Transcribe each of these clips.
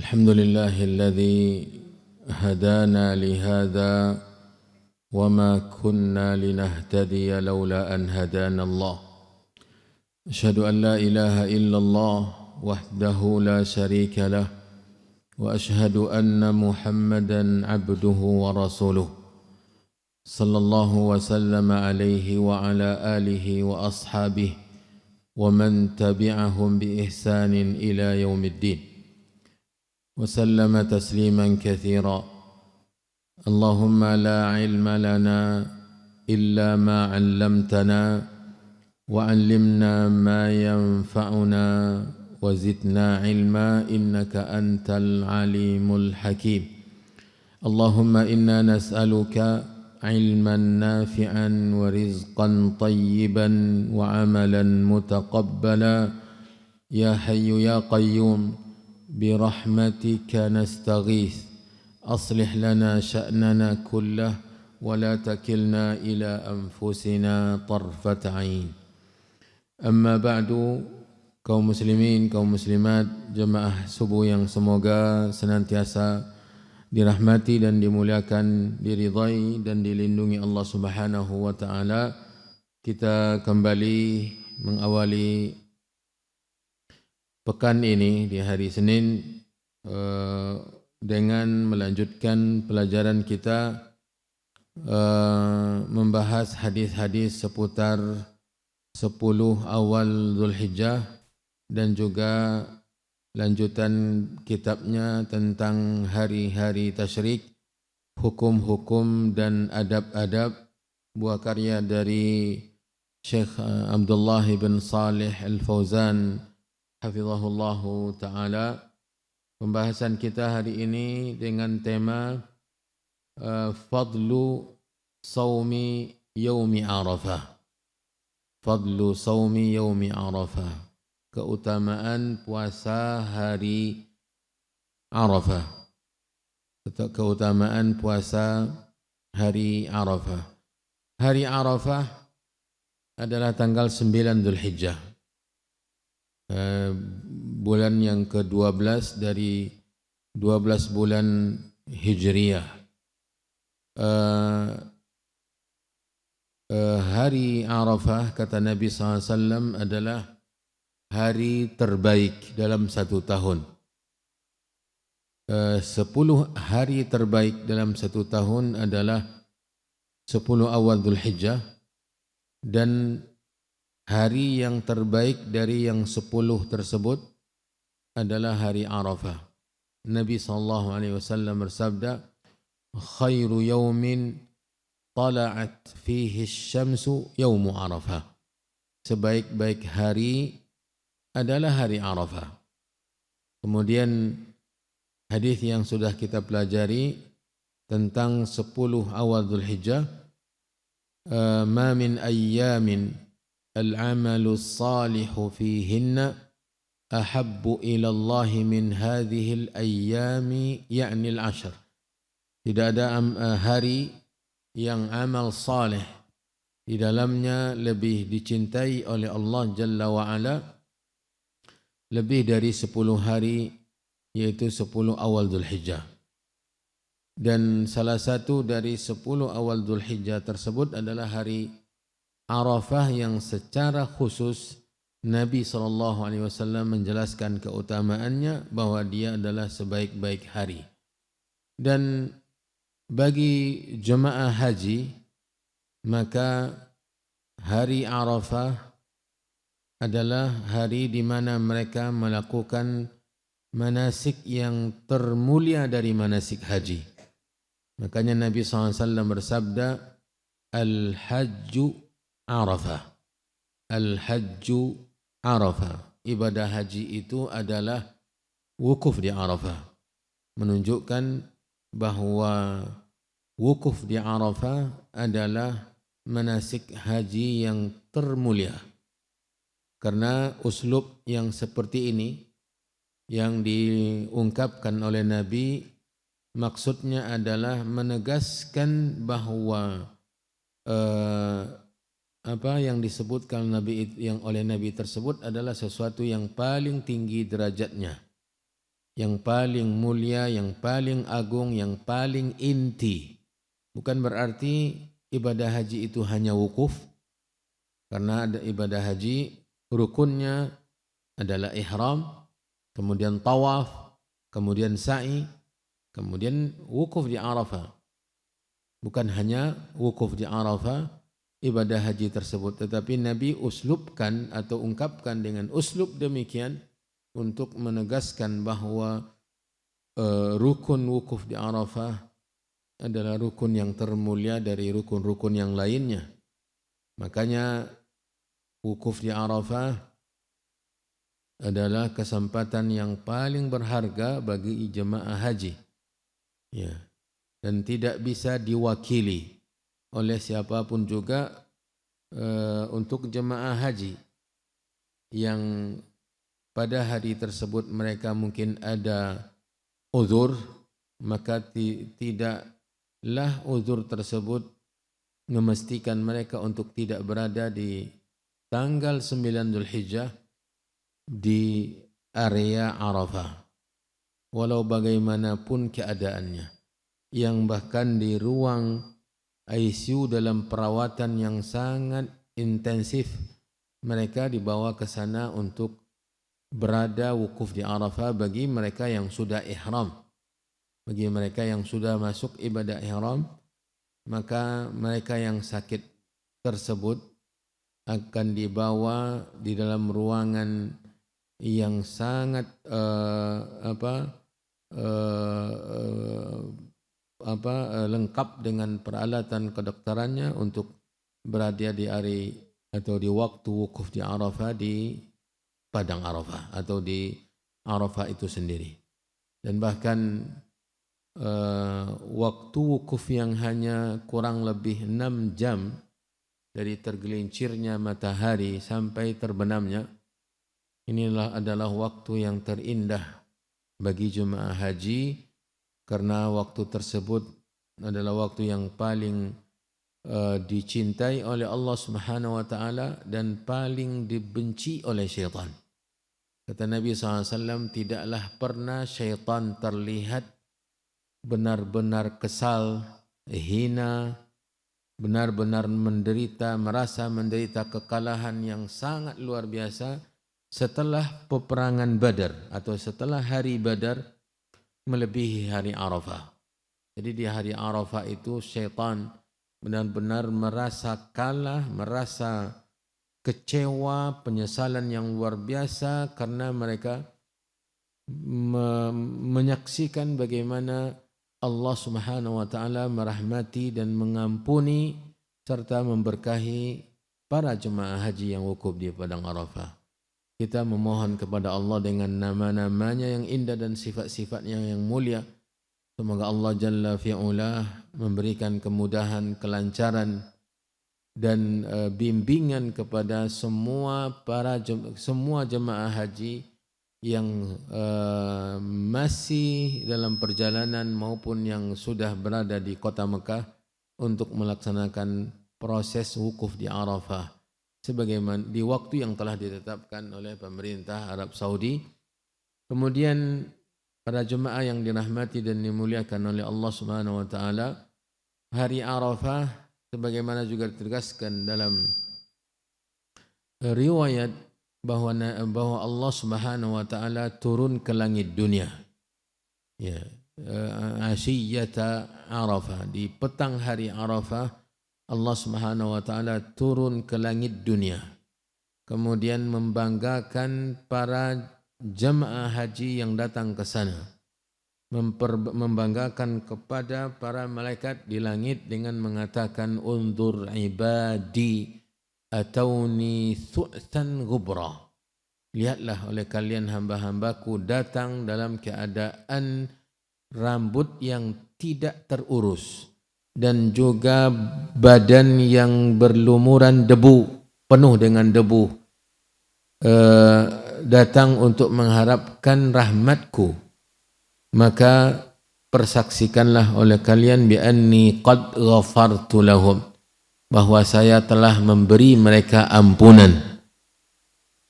الحمد لله الذي هدانا لهذا وما كنا لنهتدي لولا أن هدانا الله. أشهد أن لا إله إلا الله وحده لا شريك له وأشهد أن محمدا عبده ورسوله صلى الله وسلم عليه وعلى آله وأصحابه ومن تبعهم بإحسان إلى يوم الدين وسلم تسليما كثيرا. اللهم لا علم لنا إلا ما علمتنا وعلمنا ما ينفعنا وزدنا علما إنك أنت العليم الحكيم. اللهم إنا نسألك علما نافعا ورزقا طيبا وعملا متقبلا يا حي يا قيوم برحمتك نستغيث أصلح لنا شأننا كله ولا تكلنا إلى أنفسنا طرفة عين. Amma ba'du, kaum muslimin, kaum muslimat, jemaah subuh yang semoga senantiasa dirahmati dan dimuliakan, diridhai dan dilindungi Allah Subhanahu wa taala. Kita kembali mengawali pekan ini di hari Senin dengan melanjutkan pelajaran kita membahas hadis-hadis seputar 10 awal Zulhijjah dan juga lanjutan kitabnya tentang hari-hari tasyrik, hukum-hukum dan adab-adab, buah karya dari Syekh Abdullah bin Salih Al-Fauzan hafizahullahu ta'ala. Pembahasan kita hari ini dengan tema Fadlu Sawmi Yaumi Arafah. Fadlu Sawmi Yaumi Arafah, keutamaan puasa hari Arafah. Keutamaan puasa hari Arafah. Hari Arafah adalah tanggal 9 Zulhijjah, bulan yang ke-12 dari 12 bulan Hijriyah. Hari Arafah, kata Nabi SAW, adalah hari terbaik dalam satu tahun. 10 hari terbaik dalam satu tahun adalah 10 awal Dzulhijjah, dan hari yang terbaik dari yang 10 tersebut adalah hari Arafah. Nabi SAW bersabda, khairu yaumin tala'at fihi syamsu yaumu Arafah. Sebaik-baik hari adalah hari Arafah. Kemudian hadis yang sudah kita pelajari tentang 10 awal Dzulhijjah, ma min ayyamin al-amalu salihu fihinna ahabbu ila Allah min hadhihi al-ayyami ya'ni al-ashr. Tidak ada hari yang amal saleh di dalamnya lebih dicintai oleh Allah Jalla wa Ala lebih dari 10 hari, yaitu 10 awal Dzulhijjah. Dan salah satu dari 10 awal Dzulhijjah tersebut adalah hari Arafah, yang secara khusus Nabi SAW menjelaskan keutamaannya bahwa dia adalah sebaik-baik hari. Dan bagi jemaah haji, maka hari Arafah adalah hari di mana mereka melakukan manasik yang termulia dari manasik haji. Makanya Nabi SAW bersabda, Al-Hajju Arafah. Al-Hajju Arafah. Ibadah haji itu adalah wukuf di Arafah. Menunjukkan bahwa wukuf di Arafah adalah manasik haji yang termulia. Karena uslub yang seperti ini yang diungkapkan oleh Nabi, maksudnya adalah menegaskan bahwa apa yang disebutkan Nabi yang oleh Nabi tersebut adalah sesuatu yang paling tinggi derajatnya, yang paling mulia, yang paling agung, yang paling inti. Bukan berarti ibadah haji itu hanya wukuf, karena ada ibadah haji rukunnya adalah ihram, kemudian tawaf, kemudian sa'i, kemudian wukuf di Arafah. Bukan hanya wukuf di Arafah ibadah haji tersebut, tetapi Nabi uslubkan atau ungkapkan dengan uslub demikian untuk menegaskan bahwa rukun wukuf di Arafah adalah rukun yang termulia dari rukun-rukun yang lainnya. Makanya wukuf di Arafah adalah kesempatan yang paling berharga bagi jemaah haji. Ya. Dan tidak bisa diwakili oleh siapapun juga untuk jemaah haji yang pada hari tersebut mereka mungkin ada uzur, maka tidaklah uzur tersebut memastikan mereka untuk tidak berada di tanggal 9 Dzulhijjah di area Arafah, walau bagaimanapun keadaannya. Yang bahkan di ruang ICU dalam perawatan yang sangat intensif, mereka dibawa ke sana untuk berada wukuf di Arafah bagi mereka yang sudah ihram. Bagi mereka yang sudah masuk ibadah ihram, maka mereka yang sakit tersebut akan dibawa di dalam ruangan yang sangat lengkap dengan peralatan kedokterannya untuk berada di hari atau di waktu wukuf di Arafah, di padang Arafah atau di Arafah itu sendiri. Dan bahkan waktu wukuf yang hanya kurang lebih 6 jam dari tergelincirnya matahari sampai terbenamnya, inilah adalah waktu yang terindah bagi jemaah haji, karena waktu tersebut adalah waktu yang paling dicintai oleh Allah Subhanahu wa taala dan paling dibenci oleh syaitan. Kata Nabi SAW, tidaklah pernah syaitan terlihat benar-benar kesal, hina, benar-benar menderita, merasa menderita kekalahan yang sangat luar biasa setelah peperangan Badar atau setelah hari Badar melebihi hari Arafah. Jadi di hari Arafah itu syaitan benar-benar merasa kalah, merasa kecewa, penyesalan yang luar biasa karena mereka menyaksikan bagaimana Allah Subhanahu wa taala merahmati dan mengampuni serta memberkahi para jemaah haji yang wukuf di padang Arafah. Kita memohon kepada Allah dengan nama-namanya yang indah dan sifat-sifatnya yang mulia. Semoga Allah Jalla fi'ula memberikan kemudahan, kelancaran dan bimbingan kepada semua jemaah haji yang masih dalam perjalanan maupun yang sudah berada di kota Mekah untuk melaksanakan proses wukuf di Arafah sebagaimana di waktu yang telah ditetapkan oleh pemerintah Arab Saudi. Kemudian para jemaah yang dirahmati dan dimuliakan oleh Allah Subhanahu wa taala, hari Arafah sebagaimana juga ditegaskan dalam riwayat bahwa Allah Subhanahu wa taala turun ke langit dunia. Ya, asyiyata Arafah, di petang hari Arafah Allah Subhanahu wa taala turun ke langit dunia. Kemudian membanggakan para jemaah haji yang datang ke sana. Membanggakan kepada para malaikat di langit dengan mengatakan undur ibadi atauni su'tan ghubra. Lihatlah oleh kalian hamba-hambaku datang dalam keadaan rambut yang tidak terurus dan juga badan yang berlumuran debu, penuh dengan debu, datang untuk mengharapkan rahmatku. Maka persaksikanlah oleh kalian bi anni qad ghafartu lahum, bahwa saya telah memberi mereka ampunan.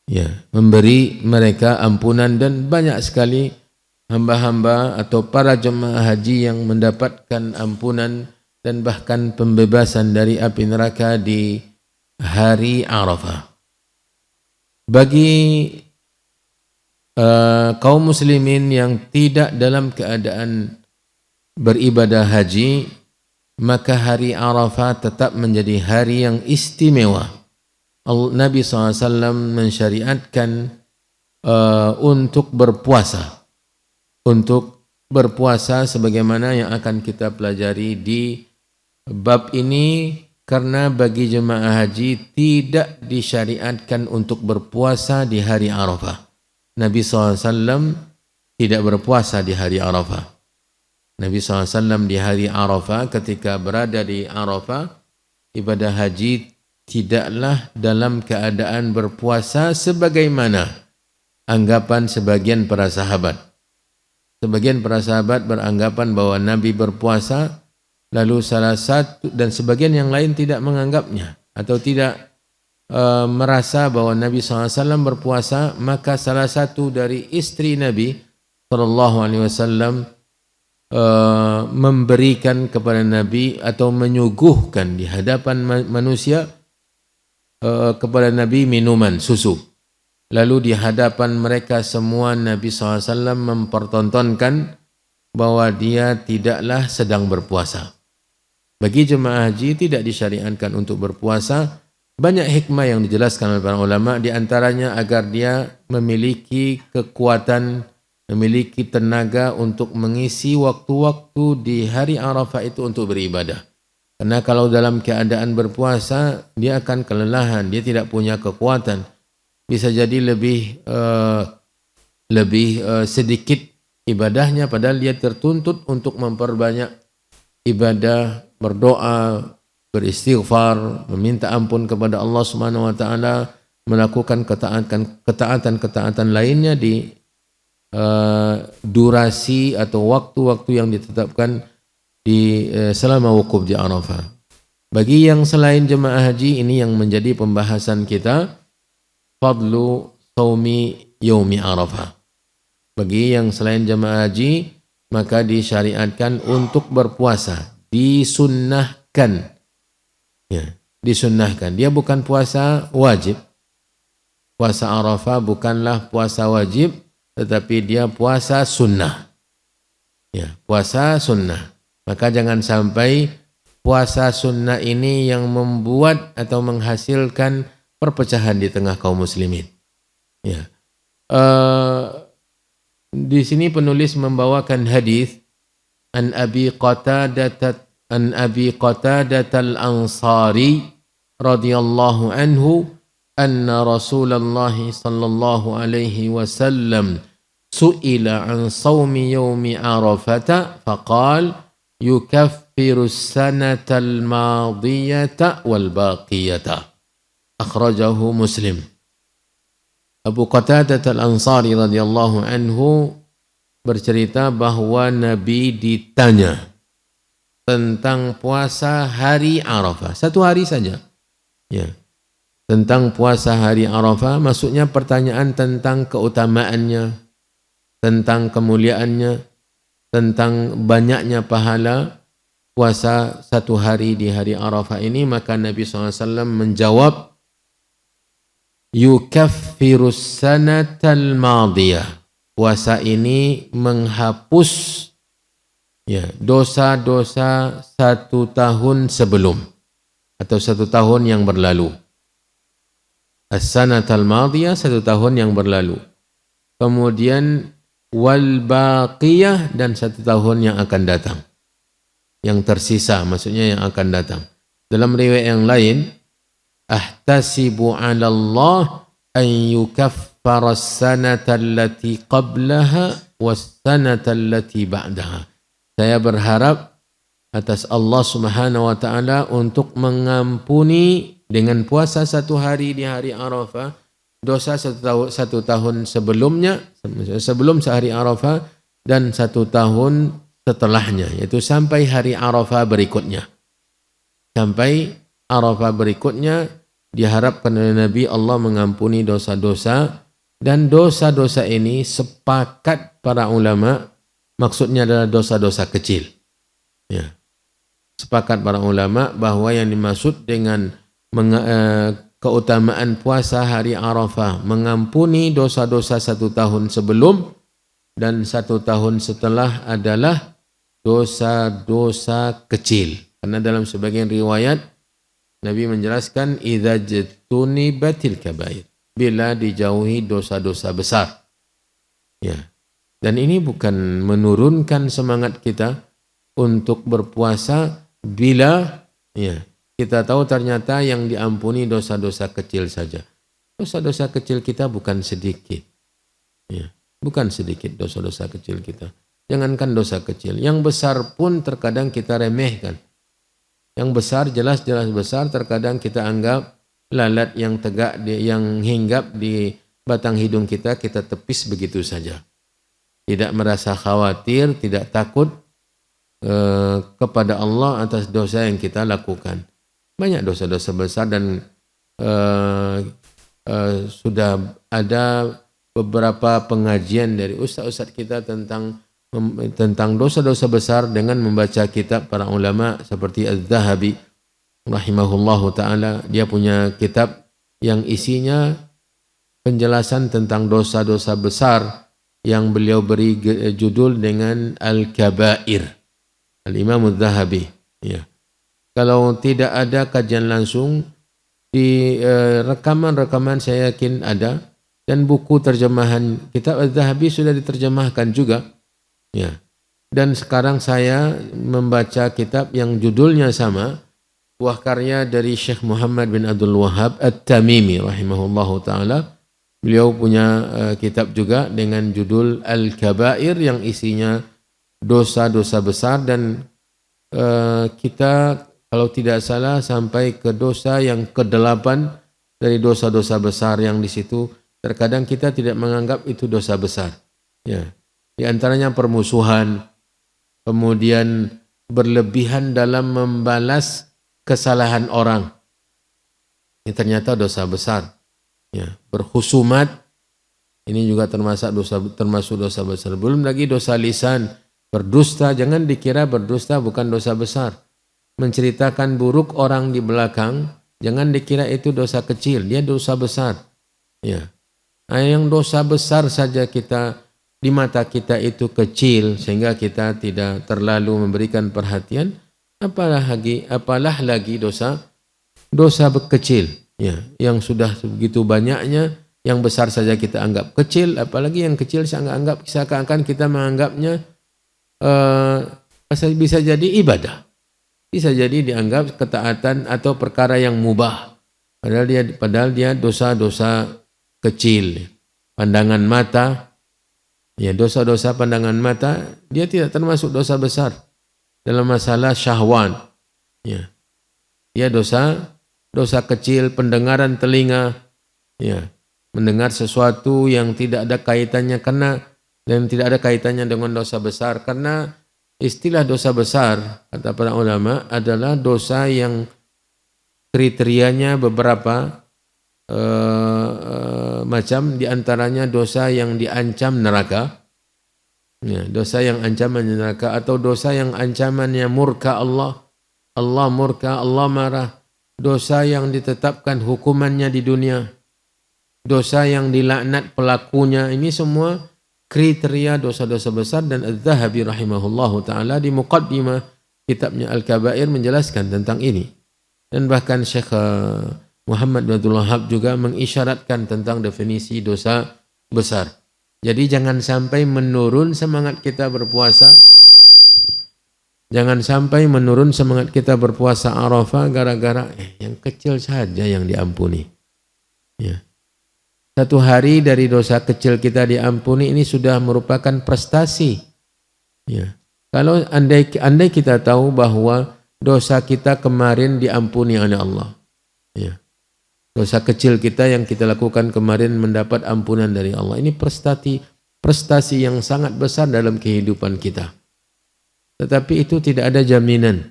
Ya, memberi mereka ampunan. Dan banyak sekali hamba-hamba atau para jemaah haji yang mendapatkan ampunan dan bahkan pembebasan dari api neraka di hari Arafah. Bagi kaum muslimin yang tidak dalam keadaan beribadah haji, maka hari Arafah tetap menjadi hari yang istimewa. Nabi SAW mensyariatkan untuk berpuasa. Untuk berpuasa sebagaimana yang akan kita pelajari di bab ini, karena bagi jemaah haji tidak disyariatkan untuk berpuasa di hari Arafah. Nabi SAW tidak berpuasa di hari Arafah. Nabi SAW di hari Arafah, ketika berada di Arafah, ibadah haji tidaklah dalam keadaan berpuasa sebagaimana anggapan sebagian para sahabat. Sebagian para sahabat beranggapan bahwa Nabi berpuasa, lalu salah satu dan sebagian yang lain tidak menganggapnya atau tidak merasa bahwa Nabi SAW berpuasa, maka salah satu dari istri Nabi SAW memberikan kepada Nabi atau menyuguhkan di hadapan manusia kepada Nabi minuman susu. Lalu di hadapan mereka semua Nabi SAW mempertontonkan bahwa dia tidaklah sedang berpuasa. Bagi jemaah haji tidak disyariatkan untuk berpuasa. Banyak hikmah yang dijelaskan oleh para ulama, di antaranya agar dia memiliki kekuatan, memiliki tenaga untuk mengisi waktu-waktu di hari Arafah itu untuk beribadah. Karena kalau dalam keadaan berpuasa, dia akan kelelahan, dia tidak punya kekuatan. Bisa jadi lebih sedikit ibadahnya, padahal dia tertuntut untuk memperbanyak ibadah, berdoa, beristighfar, meminta ampun kepada Allah Subhanahu wa taala, melakukan ketaatan lainnya di durasi atau waktu-waktu yang ditetapkan di selama wukuf di Arafah. Bagi yang selain jemaah haji, ini yang menjadi pembahasan kita, fadlu shaumi yaumi Arafah. Bagi yang selain jemaah haji, maka disyariatkan untuk berpuasa, disunnahkan. Ya, disunnahkan. Dia bukan puasa wajib. Puasa Arafah bukanlah puasa wajib, tetapi dia puasa sunnah. Ya, puasa sunnah. Maka jangan sampai puasa sunnah ini yang membuat atau menghasilkan perpecahan di tengah kaum muslimin. Ya. Di sini penulis membawakan hadis an Abi Qatadah al-Ansari radhiyallahu anhu anna Rasulullah sallallahu alaihi wasallam su'ila an shaumi yaumi Arafah faqala yukaffiru as-sanata al-madiyata wal baqiyata. Akhrajahu Muslim. Abu Qatadah al-Ansari radhiyallahu anhu bercerita bahwa Nabi ditanya tentang puasa hari Arafah, satu hari saja. Ya. Tentang puasa hari Arafah, maksudnya pertanyaan tentang keutamaannya, tentang kemuliaannya, tentang banyaknya pahala puasa satu hari di hari Arafah ini. Maka Nabi SAW menjawab, yukaffirus sanatal madiyah. Puasa ini menghapus dosa-dosa satu tahun sebelum atau satu tahun yang berlalu. As-sanatal madiyah, satu tahun yang berlalu. Kemudian wal baqiyah, dan satu tahun yang akan datang. Yang tersisa, maksudnya yang akan datang. Dalam riwayat yang lain, ahtasibu 'ala Allah an yukaffara as-sanata allati qablaha was-sanata allati ba'daha. Saya berharap atas Allah Subhanahu wa taala untuk mengampuni dengan puasa satu hari di hari Arafah dosa satu tahun sebelumnya, sebelum sehari Arafah, dan satu tahun setelahnya, yaitu sampai hari Arafah berikutnya. Sampai Arafah berikutnya diharapkan oleh Nabi Allah mengampuni dosa-dosa Dan dosa-dosa ini sepakat para ulama, maksudnya adalah dosa-dosa kecil. Ya. Sepakat para ulama bahwa yang dimaksud dengan keutamaan puasa hari Arafah mengampuni dosa-dosa 1 tahun sebelum dan 1 tahun setelah adalah dosa-dosa kecil. Karena dalam sebagian riwayat Nabi menjelaskan idza jtunibatil kabair, bila dijauhi dosa-dosa besar. Ya. Dan ini bukan menurunkan semangat kita untuk berpuasa bila kita tahu ternyata yang diampuni dosa-dosa kecil saja. Dosa-dosa kecil kita bukan sedikit. Ya. Bukan sedikit dosa-dosa kecil kita. Jangankan dosa kecil, yang besar pun terkadang kita remehkan. Yang besar jelas-jelas besar, terkadang kita anggap lalat yang tegak, yang hinggap di batang hidung kita tepis begitu saja. Tidak merasa khawatir, tidak takut kepada Allah atas dosa yang kita lakukan. Banyak dosa-dosa besar dan sudah ada beberapa pengajian dari ustaz-ustaz kita tentang dosa-dosa besar dengan membaca kitab para ulama seperti Az-Zahabi rahimahullahu ta'ala. Dia punya kitab yang isinya penjelasan tentang dosa-dosa besar yang beliau beri judul dengan Al-Kabair. Al-Imam Az-Zahabi. Ya. Kalau tidak ada kajian langsung, di rekaman-rekaman saya yakin ada, dan buku terjemahan kitab Az-Zahabi sudah diterjemahkan juga. Ya. Dan sekarang saya membaca kitab yang judulnya sama, buah karya dari Syekh Muhammad bin Abdul Wahhab At-Tamimi rahimahullahu ta'ala. Beliau punya kitab juga dengan judul Al-Kabair yang isinya dosa-dosa besar, dan kita kalau tidak salah sampai ke dosa yang ke-8 dari dosa-dosa besar yang di situ. Terkadang kita tidak menganggap itu dosa besar. Ya. Di antaranya permusuhan, kemudian berlebihan dalam membalas kesalahan orang. Ini ternyata dosa besar. Ya. Berkhusumat, ini juga termasuk dosa besar. Belum lagi dosa lisan, berdusta. Jangan dikira berdusta bukan dosa besar. Menceritakan buruk orang di belakang, jangan dikira itu dosa kecil, dia dosa besar. Ya. Yang dosa besar saja kita di mata kita itu kecil sehingga kita tidak terlalu memberikan perhatian, apalah lagi dosa kecil, ya, yang sudah begitu banyaknya. Yang besar saja kita anggap kecil, apalagi yang kecil seakan-akan kita menganggapnya bisa jadi ibadah, bisa jadi dianggap ketaatan atau perkara yang mubah, padahal dia dosa-dosa kecil. Pandangan mata, ya, dosa-dosa pandangan mata dia tidak termasuk dosa besar. Dalam masalah syahwan, ya, dia dosa kecil. Pendengaran telinga, ya, mendengar sesuatu yang tidak ada kaitannya dengan dosa besar, karena istilah dosa besar kata para ulama adalah dosa yang kriterianya beberapa macam, diantaranya dosa yang diancam neraka, ya, dosa yang ancamannya neraka, atau dosa yang ancamannya murka Allah murka, Allah marah, dosa yang ditetapkan hukumannya di dunia, dosa yang dilaknat pelakunya. Ini semua kriteria dosa-dosa besar, dan Az-Zahabi rahimahullahu ta'ala di muqaddimah kitabnya Al-Kabair menjelaskan tentang ini. Dan bahkan Syekh Muhammad bin Abdul Wahhab juga mengisyaratkan tentang definisi dosa besar. Jadi jangan sampai menurun semangat kita berpuasa. Jangan sampai menurun semangat kita berpuasa Arafah gara-gara yang kecil saja yang diampuni. Ya. 1 hari dari dosa kecil kita diampuni, ini sudah merupakan prestasi. Ya. Kalau andai kita tahu bahwa dosa kita kemarin diampuni oleh Allah. Ya. Dosa kecil kita yang kita lakukan kemarin mendapat ampunan dari Allah. Ini prestasi yang sangat besar dalam kehidupan kita. Tetapi itu tidak ada jaminan.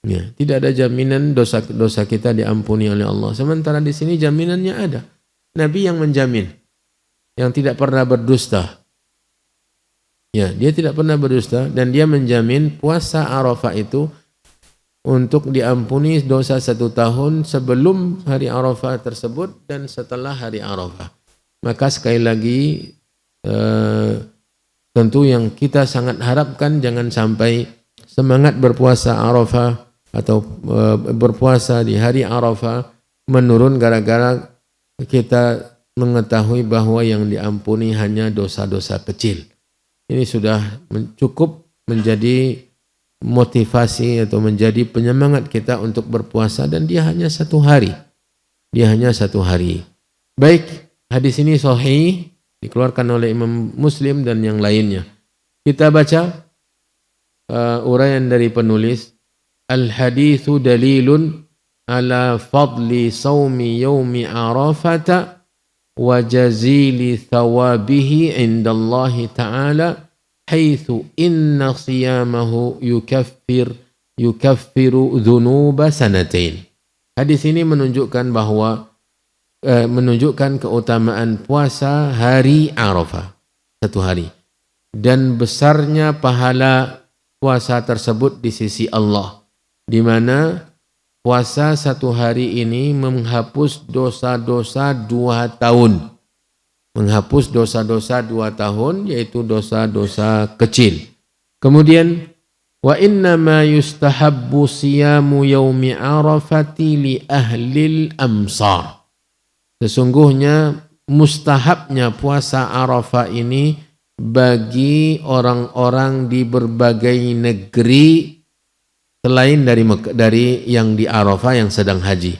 Ya, tidak ada jaminan dosa kita diampuni oleh Allah. Sementara di sini jaminannya ada. Nabi yang menjamin. yang tidak pernah berdusta. Ya, dia tidak pernah berdusta dan dia menjamin puasa Arafah itu untuk diampuni dosa 1 tahun sebelum hari Arafah tersebut dan setelah hari Arafah. Maka sekali lagi tentu yang kita sangat harapkan jangan sampai semangat berpuasa Arafah atau berpuasa di hari Arafah menurun gara-gara kita mengetahui bahwa yang diampuni hanya dosa-dosa kecil. Ini sudah cukup menjadi motivasi atau menjadi penyemangat kita untuk berpuasa dan dia hanya 1 hari. Dia hanya 1 hari. Baik, hadis ini sahih dikeluarkan oleh Imam Muslim dan yang lainnya. Kita baca uraian dari penulis. Al-hadithu dalilun ala fadli saumi yaumi Arafata wa jazili thawabihi indallahi ta'ala haitsu inna siyamahu yukaffiru dhunuba sanatain. Hadis ini menunjukkan bahwa menunjukkan keutamaan puasa hari Arafah 1 hari dan besarnya pahala puasa tersebut di sisi Allah, di mana puasa 1 hari ini menghapus dosa-dosa 2 tahun. Menghapus dosa-dosa 2 tahun, yaitu dosa-dosa kecil. Kemudian, wa inna ma yustahabbu siyamu yaumi arafati li ahlil amsar. Sesungguhnya mustahabnya puasa Arafah ini bagi orang-orang di berbagai negeri selain dari yang di Arafah yang sedang haji.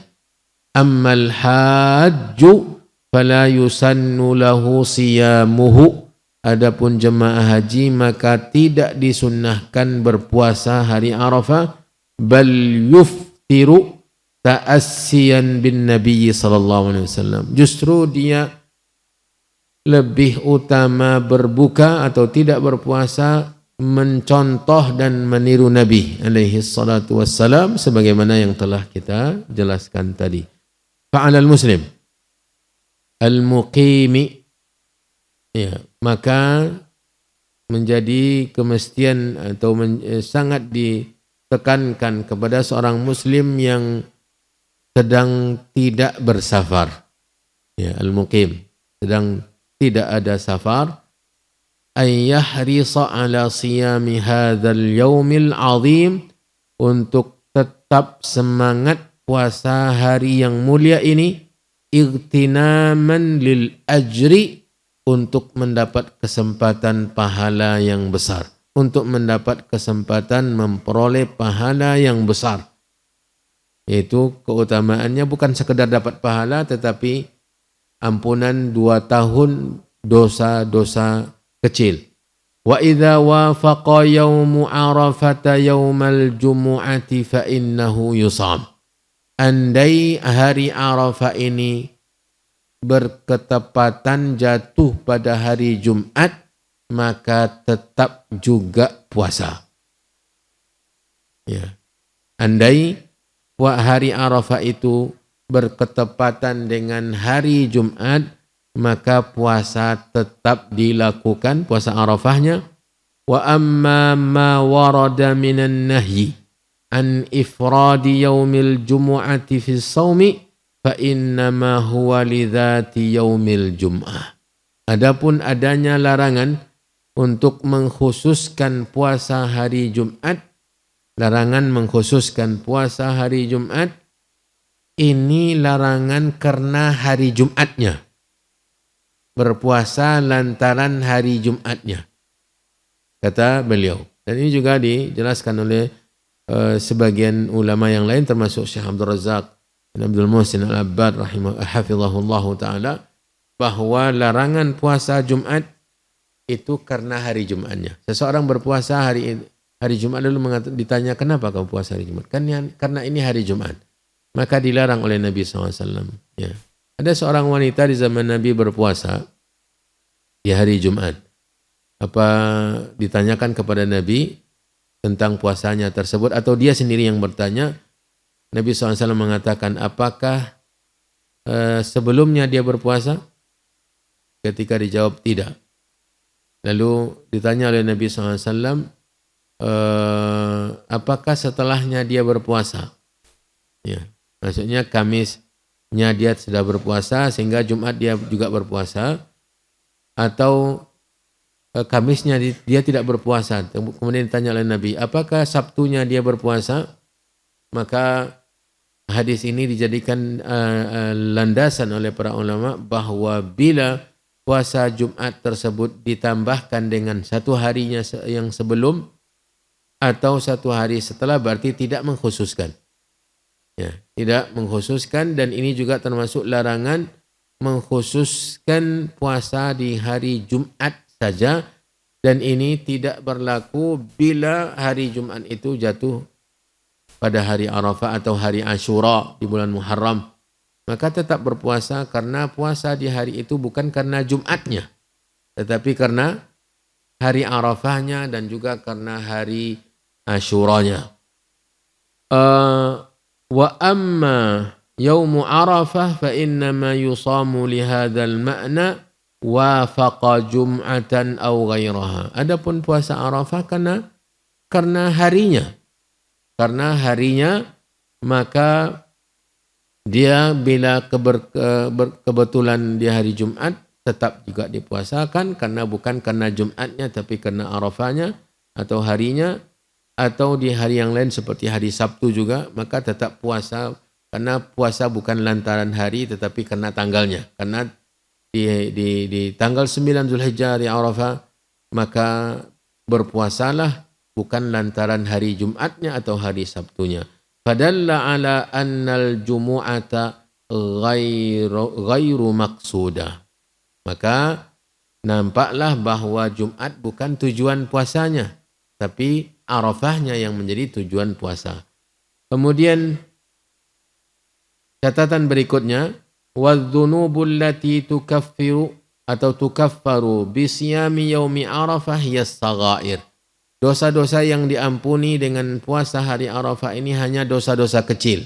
Ammal hajju fala yusannu lahu siyamuhu. Adapun jemaah haji maka tidak disunnahkan berpuasa hari Arafah, bal yuftiru ta'assiyan bin Nabi sallallahu alaihi wasallam. Justru dia lebih utama berbuka atau tidak berpuasa mencontoh dan meniru Nabi alaihi salatu wassalam sebagaimana yang telah kita jelaskan tadi. Fa'alal muslim al-muqimi, ya, maka menjadi kemestian atau sangat ditekankan kepada seorang muslim yang sedang tidak bersafar, ya, al-muqim, sedang tidak ada safar, ayyahrisa ala siyami hadzal yaumil azim, untuk tetap semangat puasa hari yang mulia ini, igtinaman lil ajri, untuk mendapat kesempatan pahala yang besar, untuk mendapat kesempatan memperoleh pahala yang besar. Yaitu keutamaannya bukan sekedar dapat pahala tetapi ampunan 2 tahun dosa-dosa kecil. Wa idza wafaqa yaumu arafata yaumal jumu'ati fa innahu yusam. Andai hari Arafah ini berketepatan jatuh pada hari Jumat, maka tetap juga puasa. Ya. Andai hari Arafah itu berketepatan dengan hari Jumat, maka puasa tetap dilakukan, puasa Arafahnya. Wa amma ma warada minan nahyi an ifradi yaumil jumu'ati fi shaumi fa innama huwa lidzati yaumil jum'ah. Adapun adanya larangan untuk mengkhususkan puasa hari Jumat, larangan mengkhususkan puasa hari Jumat, ini larangan karena hari Jumatnya. Berpuasa lantaran hari Jumatnya, kata beliau. Dan ini juga dijelaskan oleh sebagian ulama yang lain termasuk Syekh Abdul Razak bin Abdul Muhsin Al-Abbad hafizahullah ta'ala, bahwa larangan puasa Jumat itu karena hari Jumatnya. Seseorang berpuasa hari Jumat lalu ditanya, kenapa kamu puasa hari Jumat? Karena ini hari Jumat. Maka dilarang oleh Nabi SAW. Ya. Ada seorang wanita di zaman Nabi berpuasa di hari Jumat. Apa ditanyakan kepada Nabi tentang puasanya tersebut, atau dia sendiri yang bertanya? Nabi SAW mengatakan, apakah sebelumnya dia berpuasa? Ketika dijawab tidak. Lalu ditanya oleh Nabi SAW, apakah setelahnya dia berpuasa? Ya, maksudnya Kamisnya dia sudah berpuasa sehingga Jumat dia juga berpuasa, atau Kamisnya dia tidak berpuasa. Kemudian ditanya oleh Nabi, apakah Sabtunya dia berpuasa? Maka hadis ini dijadikan landasan oleh para ulama bahwa bila puasa Jumat tersebut ditambahkan dengan satu harinya yang sebelum atau satu hari setelah, berarti tidak mengkhususkan. Ya, tidak mengkhususkan, dan ini juga termasuk larangan mengkhususkan puasa di hari Jumat saja, dan ini tidak berlaku bila hari Jumat itu jatuh pada hari Arafah atau hari Ashura di bulan Muharram. Maka tetap berpuasa, karena puasa di hari itu bukan karena Jumatnya, tetapi karena hari Arafahnya dan juga karena hari Ashuranya. Wa amma yaumu Arafah fa innama yusamu li hadzal ma'na wafaqa jum'atan aw ghairaha. Adapun puasa Arafah karena harinya. Karena harinya, maka dia bila kebetulan di hari Jumat tetap juga dipuasakan, karena bukan karena Jumatnya tapi karena Arafahnya atau harinya, atau di hari yang lain seperti hari Sabtu juga, maka tetap puasa, karena puasa bukan lantaran hari tetapi karena tanggalnya. Karena di tanggal 9 Zulhijjah hari Arafah, maka berpuasalah bukan lantaran hari Jumatnya atau hari Sabtunya. Fadalla ala annal jumu'ata ghairu maqsudah. Maka nampaklah bahwa Jumat bukan tujuan puasanya, tapi Arafahnya yang menjadi tujuan puasa. Kemudian catatan berikutnya, wadh-dhunubul lati tukaffiru atau tukaffaru bisiyami yaumi Arafah hiyas saghair. Dosa-dosa yang diampuni dengan puasa hari Arafah ini hanya dosa-dosa kecil.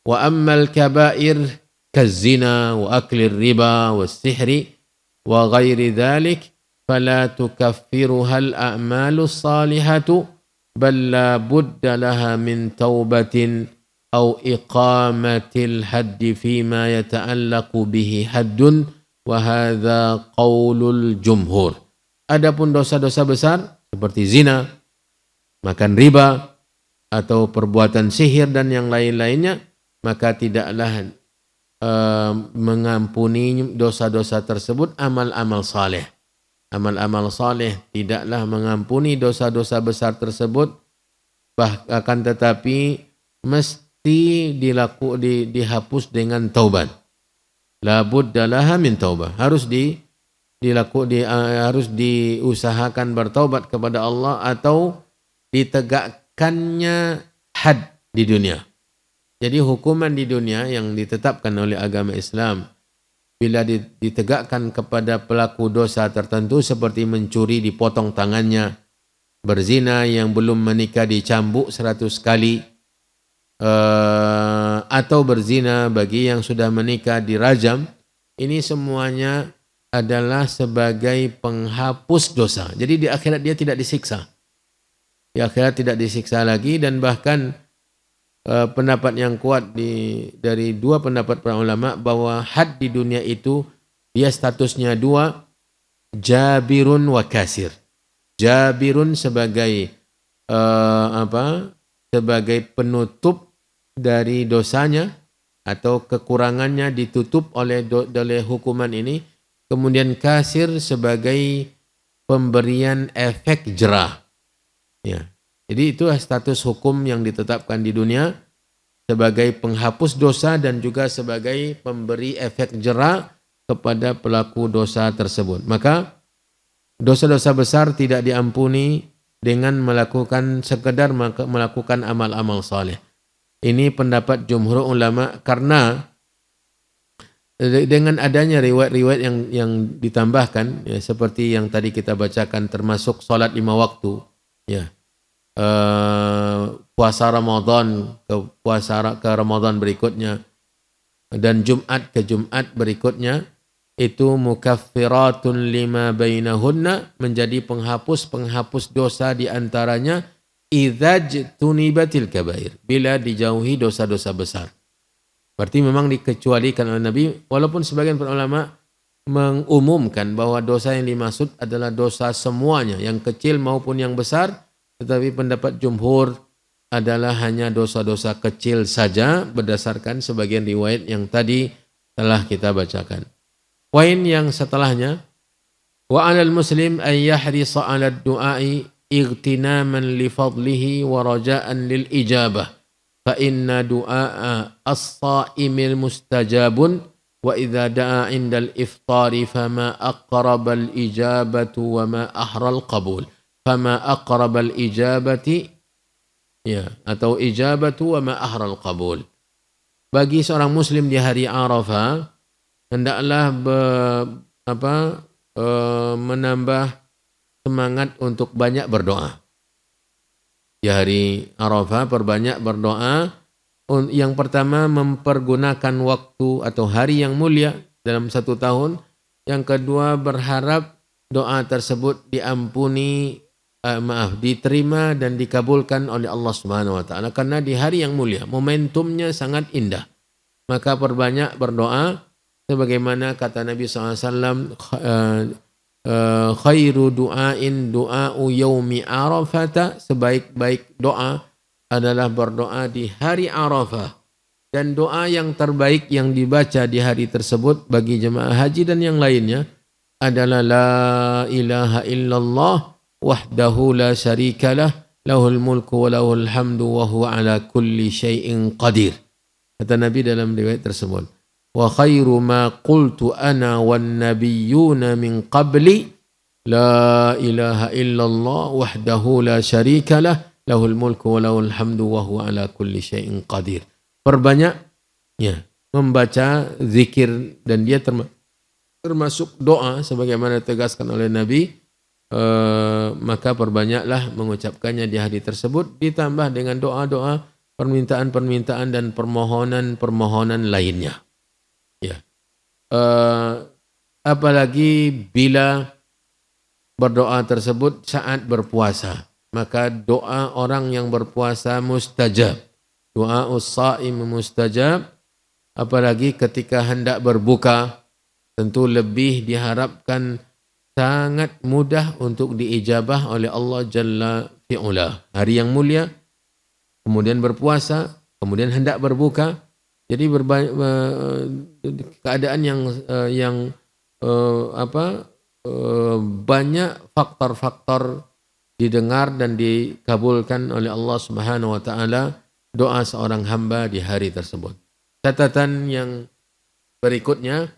Wa ammal kabair kazina wa aklir riba wa sihri wa ghairi dhalik fala tukaffiruha al-a'malu salihatu bal la budda laha min taubatin aw iqamatil haddi fima yata'allaqu bihi haddun wa hadha qaulul jumhur. Adapun dosa-dosa besar seperti zina, makan riba, atau perbuatan sihir dan yang lain-lainnya, maka tidaklah mengampuni dosa-dosa tersebut amal-amal saleh. Amal-amal saleh tidaklah mengampuni dosa-dosa besar tersebut, bahkan tetapi mesti dihapus dengan taubat. La budda laha min taubah. Harus diusahakan bertaubat kepada Allah atau ditegakkannya had di dunia. Jadi hukuman di dunia yang ditetapkan oleh agama Islam, bila ditegakkan kepada pelaku dosa tertentu seperti mencuri dipotong tangannya, berzina yang belum menikah dicambuk 100 kali, atau berzina bagi yang sudah menikah dirajam, ini semuanya adalah sebagai penghapus dosa. Jadi di akhirat dia tidak disiksa. Di akhirat tidak disiksa lagi, dan bahkan pendapat yang kuat dari dua pendapat para ulama bahwa had di dunia itu dia statusnya dua, jabirun wa kasir. Jabirun sebagai sebagai penutup dari dosanya atau kekurangannya ditutup oleh hukuman ini. Kemudian kasir sebagai pemberian efek jerah. Ya. Jadi itu status hukum yang ditetapkan di dunia sebagai penghapus dosa dan juga sebagai pemberi efek jerah kepada pelaku dosa tersebut. Maka dosa-dosa besar tidak diampuni dengan sekedar melakukan amal-amal saleh. Ini pendapat jumhur ulama, karena dengan adanya riwayat-riwayat yang ditambahkan, ya, seperti yang tadi kita bacakan, termasuk salat 5 waktu, ya, puasa Ramadan ke Ramadan berikutnya, dan Jumat ke Jumat berikutnya, itu mukaffiratun lima bainahunna, menjadi penghapus dosa di antaranya, idzaj tunibatil kabair, bila dijauhi dosa-dosa besar. Berarti memang dikecualikan oleh Nabi, walaupun sebagian para ulama mengumumkan bahwa dosa yang dimaksud adalah dosa semuanya, yang kecil maupun yang besar, tetapi pendapat jumhur adalah hanya dosa-dosa kecil saja berdasarkan sebagian riwayat yang tadi telah kita bacakan. Poin yang setelahnya, wa 'alal muslim an yahrisa 'ala ad-du'a'i igtinaman li fadlihi wa raja'an lil ijabah. Fa inna du'a as-sha'imil mustajabun wa idza da'a 'indal iftari fama aqrabal ijabatu wa ma ahral qabul. Fama aqrabal ijabati atau ijabatu wa ma ahral qabul. Bagi seorang muslim di hari Arafah hendaklah menambah semangat untuk banyak berdoa. Di hari Arafah perbanyak berdoa. Yang pertama, mempergunakan waktu atau hari yang mulia dalam satu tahun. Yang kedua, berharap doa tersebut diterima dan dikabulkan oleh Allah Subhanahu wa taala, karena di hari yang mulia momentumnya sangat indah. Maka perbanyak berdoa sebagaimana kata Nabi SAW, khairu du'ain du'a'u yaumi arafata, sebaik-baik doa adalah berdoa di hari Arafah. Dan doa yang terbaik yang dibaca di hari tersebut bagi jemaah haji dan yang lainnya adalah la ilaha illallah wahdahu la syarikalah lahul mulku wa lahul hamdu wa huwa ala kulli syai'in qadir. Kata Nabi dalam riwayat tersebut, wa khairu ma qultu ana wan nabiyyuna min qabli la ilaha illallah wahdahu la syarikalah lahul mulku wa lahul hamdu wa huwa ala kulli syai'in qadir. Perbanyak membaca zikir, dan dia termasuk doa sebagaimana ditegaskan oleh Nabi. Maka perbanyaklah mengucapkannya di hari tersebut, ditambah dengan doa-doa, permintaan-permintaan dan permohonan-permohonan lainnya. Apalagi bila berdoa tersebut saat berpuasa, maka doa orang yang berpuasa mustajab. Doa us-saim mustajab. Apalagi ketika hendak berbuka, tentu lebih diharapkan sangat mudah untuk diijabah oleh Allah Jalla fi'ula. Hari yang mulia, kemudian berpuasa, kemudian hendak berbuka. Jadi keadaan yang banyak faktor-faktor didengar dan dikabulkan oleh Allah Subhanahu wa taala doa seorang hamba di hari tersebut. Catatan yang berikutnya,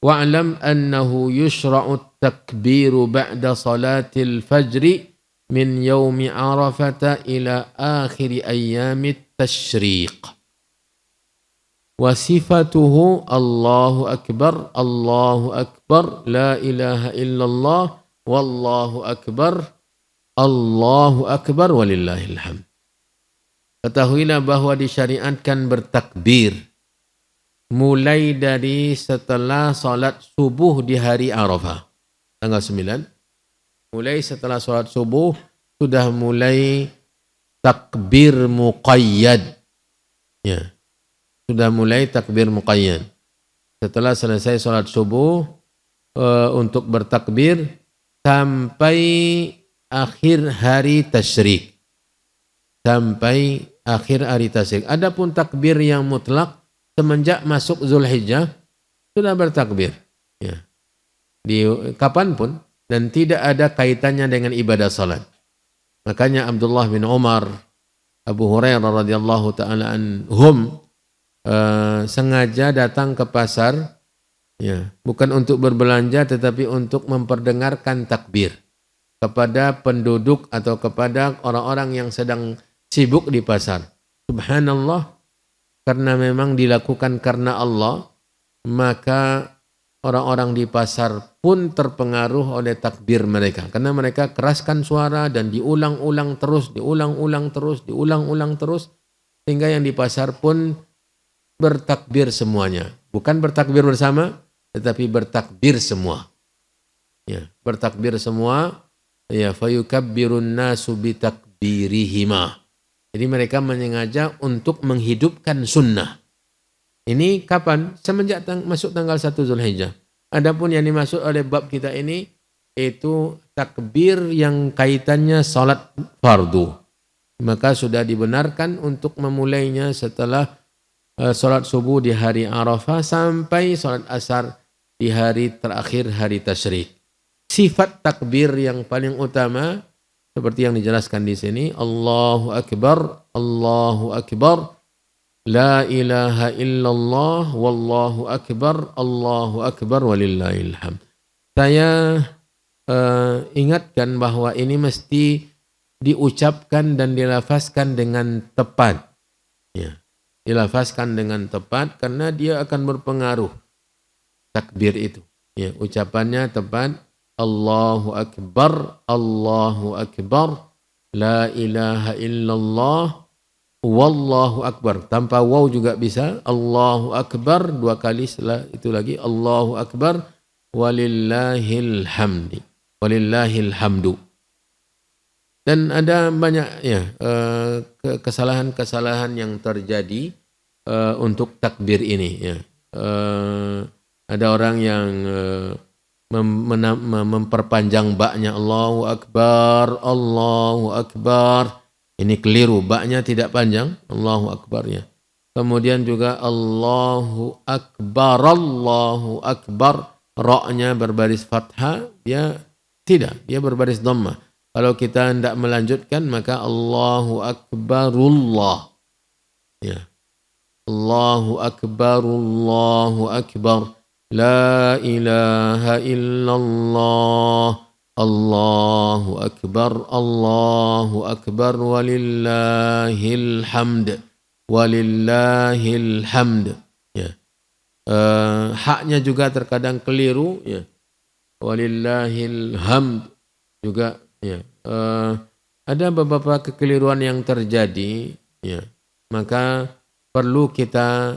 wa'lam annahu yushra'u at-takbiru ba'da salatil fajri min yaumi arafata ila akhir ayyamit tashriq. Wa sifatuhu Allahu akbar, la ilaha illallah, wallahu akbar walillahil hamd. Ketahuilah bahwa disyariatkan bertakbir mulai dari setelah salat subuh di hari Arafah tanggal 9. Mulai setelah salat subuh sudah mulai takbir muqayyad. Sudah mulai takbir muqayyad. Setelah selesai salat subuh untuk bertakbir sampai akhir hari tasyrik. Sampai akhir hari tasyrik. Adapun takbir yang mutlak semenjak masuk Zulhijjah sudah bertakbir. Di kapanpun, dan tidak ada kaitannya dengan ibadah salat. Makanya Abdullah bin Umar, Abu Hurairah radhiyallahu taala anhum sengaja datang ke pasar, bukan untuk berbelanja tetapi untuk memperdengarkan takbir kepada penduduk atau kepada orang-orang yang sedang sibuk di pasar. Subhanallah, karena memang dilakukan karena Allah, maka orang-orang di pasar pun terpengaruh oleh takbir mereka. Karena mereka keraskan suara dan diulang-ulang terus, sehingga yang di pasar pun bertakbir semuanya. Bukan bertakbir bersama, tetapi bertakbir semua. Ya, bertakbir semua. Ya, fayukabbirun nasu bitakbirihima. Jadi mereka menyengaja untuk menghidupkan sunnah. Ini kapan? Semenjak masuk tanggal 1 Zulhijjah. Adapun yang dimaksud oleh bab kita ini itu takbir yang kaitannya salat fardu. Maka sudah dibenarkan untuk memulainya setelah salat subuh di hari Arafah sampai salat asar di hari terakhir hari tasyrik. Sifat takbir yang paling utama seperti yang dijelaskan di sini, Allahu Akbar, Allahu Akbar, La ilaha illallah, Wallahu Akbar, Allahu Akbar, walillahil hamd. Saya ingatkan bahwa ini mesti diucapkan dan dilafazkan dengan tepat. Ya, dilafazkan dengan tepat karena dia akan berpengaruh takbir itu. Ya, ucapannya tepat. Allahu Akbar, Allahu Akbar, La ilaha illallah, Wallahu Akbar. Tanpa waw juga bisa. Allahu Akbar, 2 kali setelah itu lagi. Allahu Akbar, walillahil hamdi. Walillahil hamdu. Dan ada banyak ya kesalahan-kesalahan yang terjadi untuk takbir ini. Ya. Ada orang yang memperpanjang baknya Allahu Akbar, Allahu Akbar. Ini keliru, baknya tidak panjang, Allahu Akbarnya. Kemudian juga Allahu Akbar, Allahu Akbar. Ra-nya berbaris fathah, dia tidak, dia berbaris dhammah. Kalau kita hendak melanjutkan maka Allahu Akbarullah. Ya. Allahu Akbar, Allahu Akbar. La ilaha illallah, Allahu Akbar, Allahu Akbar, walillahil hamd, walillahil hamd. Ya. Haknya juga terkadang keliru. Ya. Walillahil hamd juga. Ya. Ada beberapa kekeliruan yang terjadi. Ya. Maka perlu kita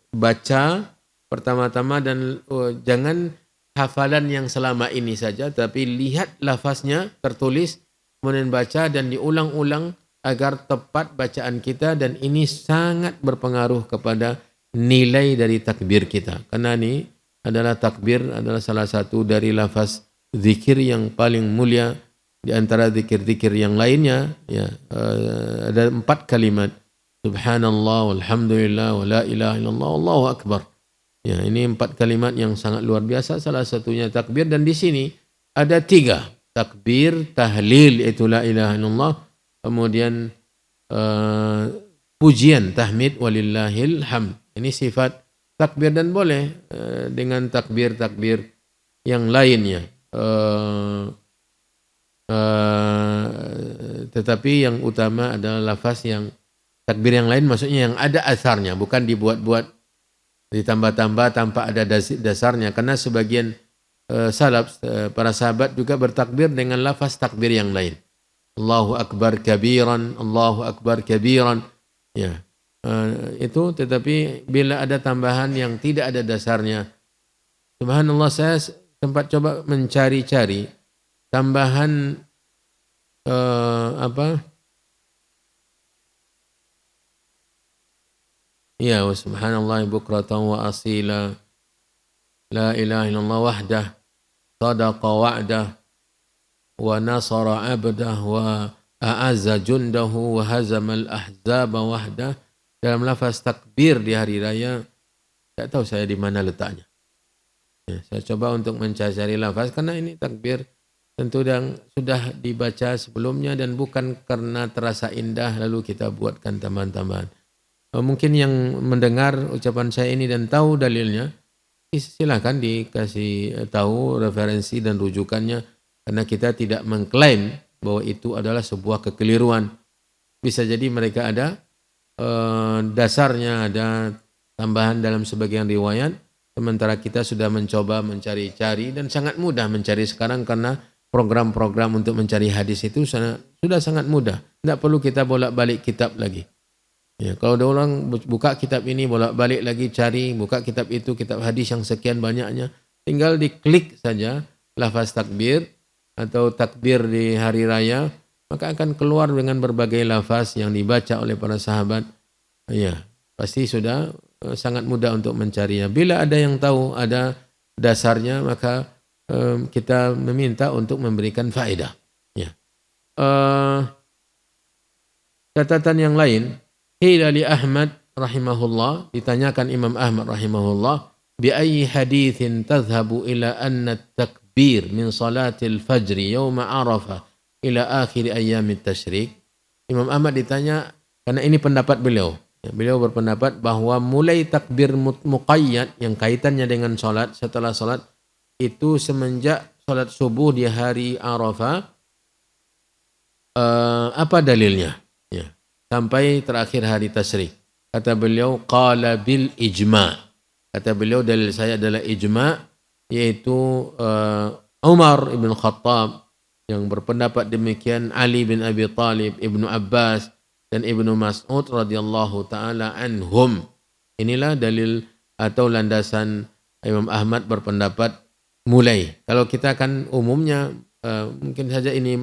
baca pertama-tama dan jangan hafalan yang selama ini saja, tapi lihat lafaznya tertulis, kemudian baca dan diulang-ulang agar tepat bacaan kita, dan ini sangat berpengaruh kepada nilai dari takbir kita. Karena ini adalah takbir adalah salah satu dari lafaz zikir yang paling mulia di antara zikir-zikir yang lainnya. Ya, ada 4 kalimat. Subhanallah, walhamdulillah, wa la ilaha illallah, Allahu Akbar. Ya, ini 4 kalimat yang sangat luar biasa. Salah satunya takbir, dan di sini ada 3. Takbir, tahlil itu la ilaha illallah. Kemudian pujian, tahmid, walillahil hamd. Ini sifat takbir, dan boleh dengan takbir-takbir yang lainnya. Tetapi yang utama adalah lafaz yang takbir yang lain, maksudnya yang ada asarnya, bukan dibuat-buat, ditambah-tambah tanpa ada dasarnya. Karena sebagian salaf, para sahabat juga bertakbir dengan lafaz takbir yang lain. Allahu Akbar kabiran, Allahu Akbar kabiran. Ya, itu. Tetapi bila ada tambahan yang tidak ada dasarnya, subhanallah, saya sempat coba mencari-cari tambahan ya, wa subhanallah bukratan wa asila, la ilaha illallah wahdah, sadaqa wa'dah, wa nasara abdah, wa a'azza jundahu, wa hazamal ahzaba wahdah. Dalam lafaz takbir di hari raya, tak tahu saya di mana letaknya. Ya, saya coba untuk mencari lafaz, karena ini takbir tentu yang sudah dibaca sebelumnya, dan bukan karena terasa indah lalu kita buatkan tambahan-tambahan. Mungkin yang mendengar ucapan saya ini dan tahu dalilnya, silakan dikasih tahu referensi dan rujukannya, karena kita tidak mengklaim bahwa itu adalah sebuah kekeliruan. Bisa jadi mereka ada dasarnya, ada tambahan dalam sebagian riwayat, sementara kita sudah mencoba mencari-cari, dan sangat mudah mencari sekarang karena program-program untuk mencari hadis itu sudah sangat mudah. Tidak perlu kita bolak-balik kitab lagi. Ya, kalau ada orang buka kitab ini bolak-balik lagi cari, buka kitab itu, kitab hadis yang sekian banyaknya, tinggal diklik saja lafaz takbir atau takbir di hari raya, maka akan keluar dengan berbagai lafaz yang dibaca oleh para sahabat. Ya, pasti sudah sangat mudah untuk mencarinya. Bila ada yang tahu, ada dasarnya, maka kita meminta untuk memberikan faedah. Ya. Catatan yang lain, qila li Ahmad rahimahullah, ditanyakan Imam Ahmad rahimahullah, bi ayyi hadithin tadhhabu ila anna takbir min salatil fajri yawma Arafah ila akhir ayyamit tasyrik. Imam Ahmad ditanya, karena ini pendapat beliau. Beliau berpendapat bahwa mulai takbir muqayyad yang kaitannya dengan salat, setelah salat itu semenjak salat subuh di hari Arafah. Apa dalilnya? Ya. Sampai terakhir hari tasyrik. Kata beliau, qala bil ijma'. Kata beliau, dalil saya adalah ijma', yaitu Umar ibn Khattab yang berpendapat demikian, Ali bin Abi Talib, Ibnu Abbas, dan Ibnu Mas'ud radhiyallahu taala anhum. Inilah dalil atau landasan Imam Ahmad berpendapat mulai. Kalau kita kan umumnya mungkin saja ini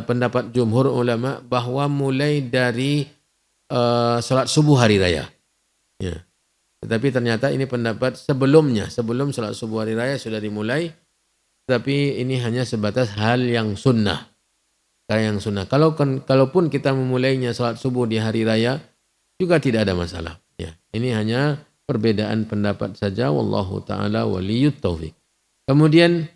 pendapat jumhur ulama bahwa mulai dari salat subuh hari raya. Ya. Tetapi ternyata ini pendapat sebelumnya, sebelum salat subuh hari raya sudah dimulai. Tapi ini hanya sebatas hal yang sunnah. Yang sunnah. Kalaupun kita memulainya salat subuh di hari raya juga tidak ada masalah. Ya, ini hanya perbedaan pendapat saja. Wallahu taala waliyut taufiq. Kemudian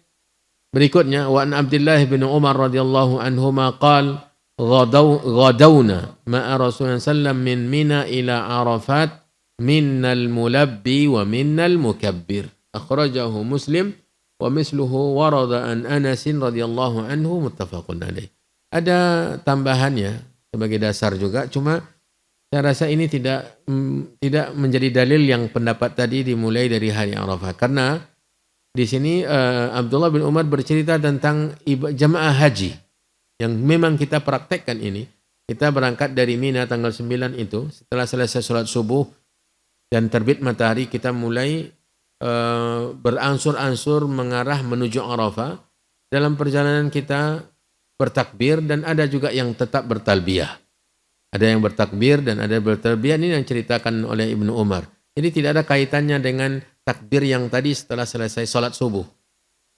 berikutnya, wa an Abdullah bin Umar radhiyallahu anhuma qala ghadawna ma'a Rasulullah sallam min Mina ila Arafat minnal mulabbi wa minnal mukabbir. Akhrajahu Muslim wa misluhu warada an Anas radhiyallahu anhu muttafaqun alaih. Ada tambahannya sebagai dasar juga, cuma saya rasa ini tidak menjadi dalil yang pendapat tadi dimulai dari hari Arafah. Karena di sini Abdullah bin Umar bercerita tentang jamaah haji yang memang kita praktekkan ini. Kita berangkat dari Mina tanggal 9 itu, setelah selesai sholat subuh dan terbit matahari, kita mulai berangsur-angsur mengarah menuju Arafah. Dalam perjalanan kita bertakbir dan ada juga yang tetap bertalbiyah. Ada yang bertakbir dan ada yang bertalbiyah. Ini yang ceritakan oleh Ibnu Umar. Jadi tidak ada kaitannya dengan takbir yang tadi setelah selesai sholat subuh.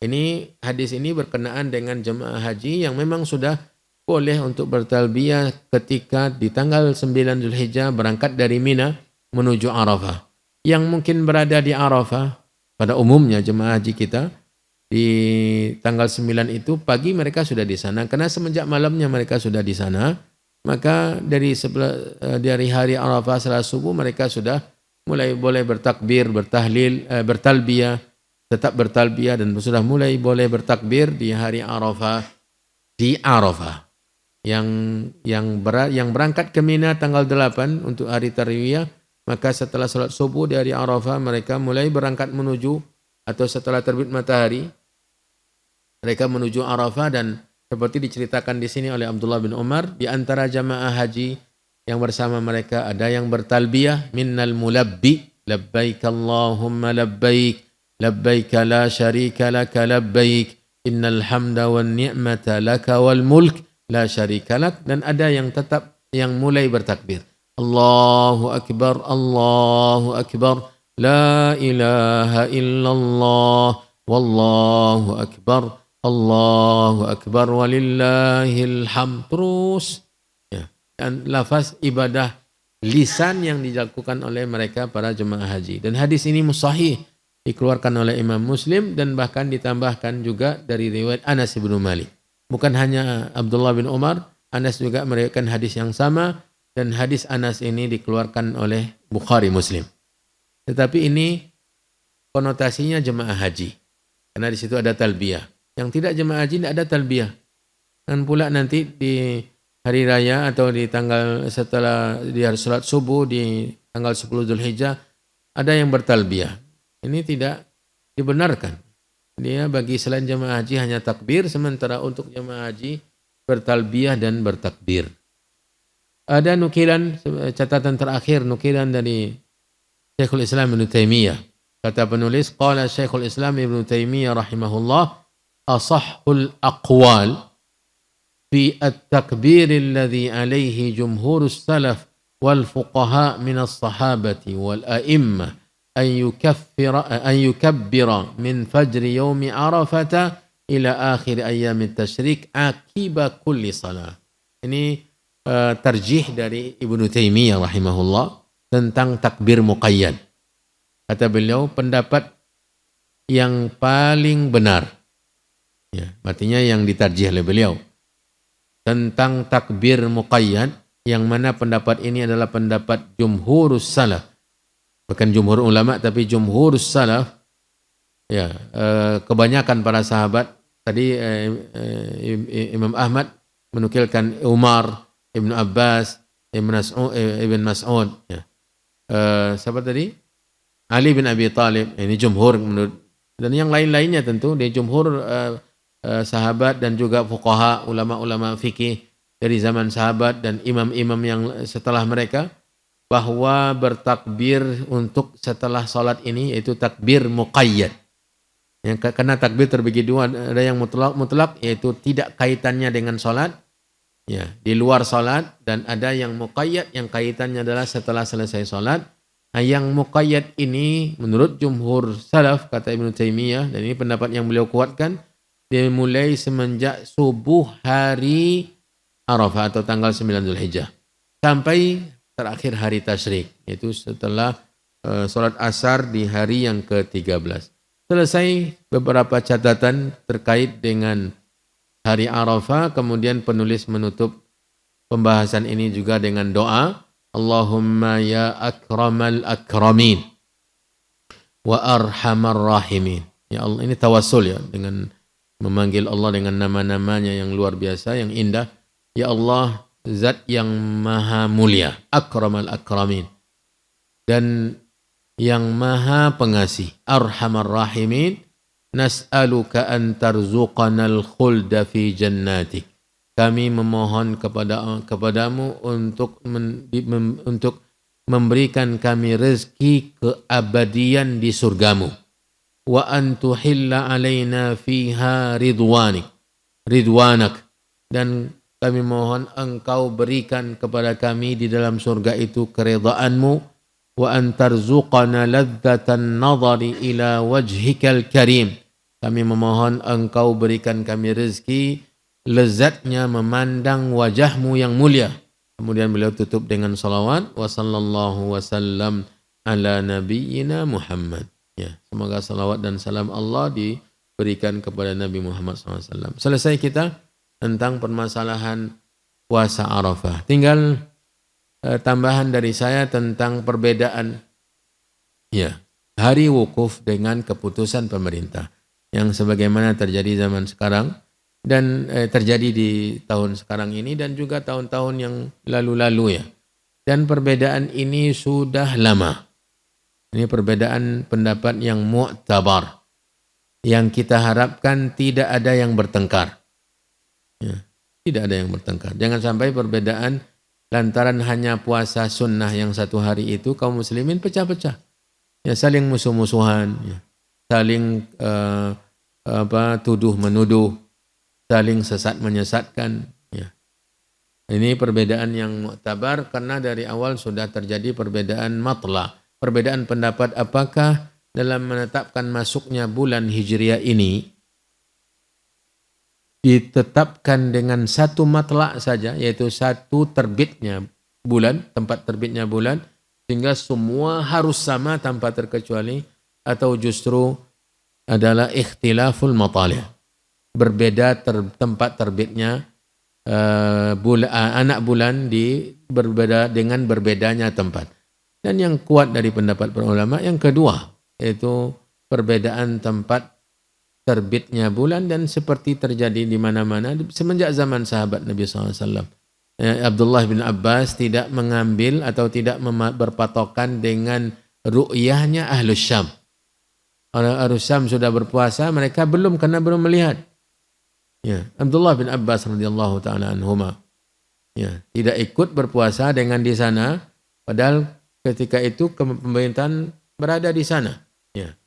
Ini hadis ini berkenaan dengan jemaah haji yang memang sudah boleh untuk bertalbiyah ketika di tanggal 9 Zulhijjah berangkat dari Mina menuju Arafah. Yang mungkin berada di Arafah, pada umumnya jemaah haji kita, di tanggal 9 itu pagi mereka sudah di sana. Karena semenjak malamnya mereka sudah di sana, maka dari hari Arafah setelah subuh mereka sudah mulai boleh bertakbir, bertahlil, bertalbiyah, tetap bertalbiyah dan sudah mulai boleh bertakbir di hari Arafah. Di Arafah yang berangkat ke Mina tanggal 8 untuk hari tarwiyah, maka setelah salat subuh di hari Arafah mereka mulai berangkat menuju, atau setelah terbit matahari mereka menuju Arafah. Dan seperti diceritakan di sini oleh Abdullah bin Umar, di antara jamaah haji yang bersama mereka ada yang bertalbiyah, minnal mulabbi labbaik Allahumma labbaik labbaik la syarika laka labbaik innal hamda wan ni'mata laka wal mulk la syarika lak. Dan ada yang tetap yang mulai bertakbir, Allahu akbar la ilaha illallah wallahu akbar Allahu akbar walillahil hamd. Terus ya, dan lafaz ibadah lisan yang dilakukan oleh mereka para jemaah haji. Dan hadis ini sahih, dikeluarkan oleh Imam Muslim dan bahkan ditambahkan juga dari riwayat Anas bin Malik. Bukan hanya Abdullah bin Umar, Anas juga meriwayatkan hadis yang sama, dan hadis Anas ini dikeluarkan oleh Bukhari Muslim. Tetapi ini konotasinya jemaah haji, karena di situ ada talbiyah. Yang tidak jemaah haji tidak ada talbiyah. Dan pula nanti di hari raya atau di tanggal setelah di hari salat subuh di tanggal 10 Zulhijjah ada yang bertalbiyah. Ini tidak dibenarkan. Dia bagi selain jemaah haji hanya takbir, sementara untuk jemaah haji bertalbiyah dan bertakbir. Ada nukilan, catatan terakhir, nukilan dari Syekhul Islam Ibn Taimiyah. Kata penulis, qala Syekhul Islam Ibn Taimiyah rahimahullah, asahhul aqwal fi at-takbir alladhi alayhi jumhurus salaf wal fuqaha min as-sahabati wal a'immah an yukabbira min fajri yaumi arafata ila akhir ayyam at-tasyrik akiba kulli salah. Ini tarjih dari Ibnu Taimiyah rahimahullah tentang takbir muqayyad. Kata beliau, pendapat yang paling benar, ya, artinya yang ditarjih oleh beliau, tentang takbir muqayyad, yang mana pendapat ini adalah pendapat jumhurus salaf, bukan jumhur ulama tapi jumhurus salaf, ya, kebanyakan para sahabat. Tadi Imam Ahmad menukilkan Umar, Ibn Abbas, Ibn Mas'ud, ya. Siapa tadi? Ali bin Abi Thalib. Ini jumhur menurut, dan yang lain-lainnya tentu di jumhur sahabat dan juga fuqaha, ulama-ulama fikih dari zaman sahabat dan imam-imam yang setelah mereka, bahwa bertakbir untuk setelah salat ini yaitu takbir muqayyad. Ya, karena takbir terbagi dua, ada yang mutlak yaitu tidak kaitannya dengan salat, ya, di luar salat, dan ada yang muqayyad yang kaitannya adalah setelah selesai salat. Nah, yang muqayyad ini menurut jumhur salaf, kata Ibnu Taimiyah, dan ini pendapat yang beliau kuatkan, dimulai semenjak subuh hari Arafah atau tanggal 9 Zulhijjah sampai terakhir hari tasyrik, yaitu setelah salat asar di hari yang ke-13. Selesai beberapa catatan terkait dengan hari Arafah, kemudian penulis menutup pembahasan ini juga dengan doa, Allahumma ya akramal akramin wa arhamar rahimin. Ya Allah, ini tawassul ya, dengan memanggil Allah dengan nama-namanya yang luar biasa, yang indah. Ya Allah, zat yang maha mulia, akramal akramin, dan yang maha pengasih, arhamar rahimin, nas'aluka an tarzuqanal khulda fi jannatik. Kami memohon kepadamu untuk memberikan kami rezeki keabadian di surgamu. Wa an tuhilla alaina fiha ridwanak. Dan kami mohon engkau berikan kepada kami di dalam surga itu keridhaanmu. Wa an tarzuqana ladzatan nadhari ila wajhikal karim. Kami memohon engkau berikan kami rezeki lezatnya memandang wajahmu yang mulia. Kemudian beliau tutup dengan salawat, wa sallallahu wasallam ala nabiyyina Muhammad. Ya, semoga salawat dan salam Allah diberikan kepada Nabi Muhammad SAW. Selesai kita tentang permasalahan puasa Arafah. Tinggal tambahan dari saya tentang perbedaan, ya, hari wukuf dengan keputusan pemerintah yang sebagaimana terjadi zaman sekarang dan terjadi di tahun sekarang ini dan juga tahun-tahun yang lalu-lalu, ya. Dan perbedaan ini sudah lama. Ini perbedaan pendapat yang mu'tabar, yang kita harapkan tidak ada yang bertengkar. Ya, tidak ada yang bertengkar. Jangan sampai perbedaan lantaran hanya puasa sunnah yang satu hari itu kaum muslimin pecah-pecah. Ya, saling musuh-musuhan, ya. Saling tuduh menuduh, saling sesat menyesatkan, ya. Ini perbedaan yang mu'tabar karena dari awal sudah terjadi perbedaan matla, perbedaan pendapat apakah dalam menetapkan masuknya bulan Hijriah ini ditetapkan dengan satu matla saja, yaitu satu terbitnya bulan, tempat terbitnya bulan, sehingga semua harus sama tanpa terkecuali, atau justru adalah ikhtilaful matali', berbeda tempat terbitnya anak bulan berbeda dengan berbedanya tempat. Dan yang kuat dari pendapat para ulama yang kedua, yaitu perbedaan tempat terbitnya bulan, dan seperti terjadi di mana-mana semenjak zaman sahabat Nabi SAW. Abdullah bin Abbas tidak mengambil atau tidak berpatokan dengan ru'yahnya Ahlus Syam. Orang Ahlus Syam sudah berpuasa, mereka belum karena belum melihat. Ya, Abdullah bin Abbas radhiyallahu taala anhuma Ya, tidak ikut berpuasa dengan di sana, padahal ketika itu pemerintahan berada di sana. Ya.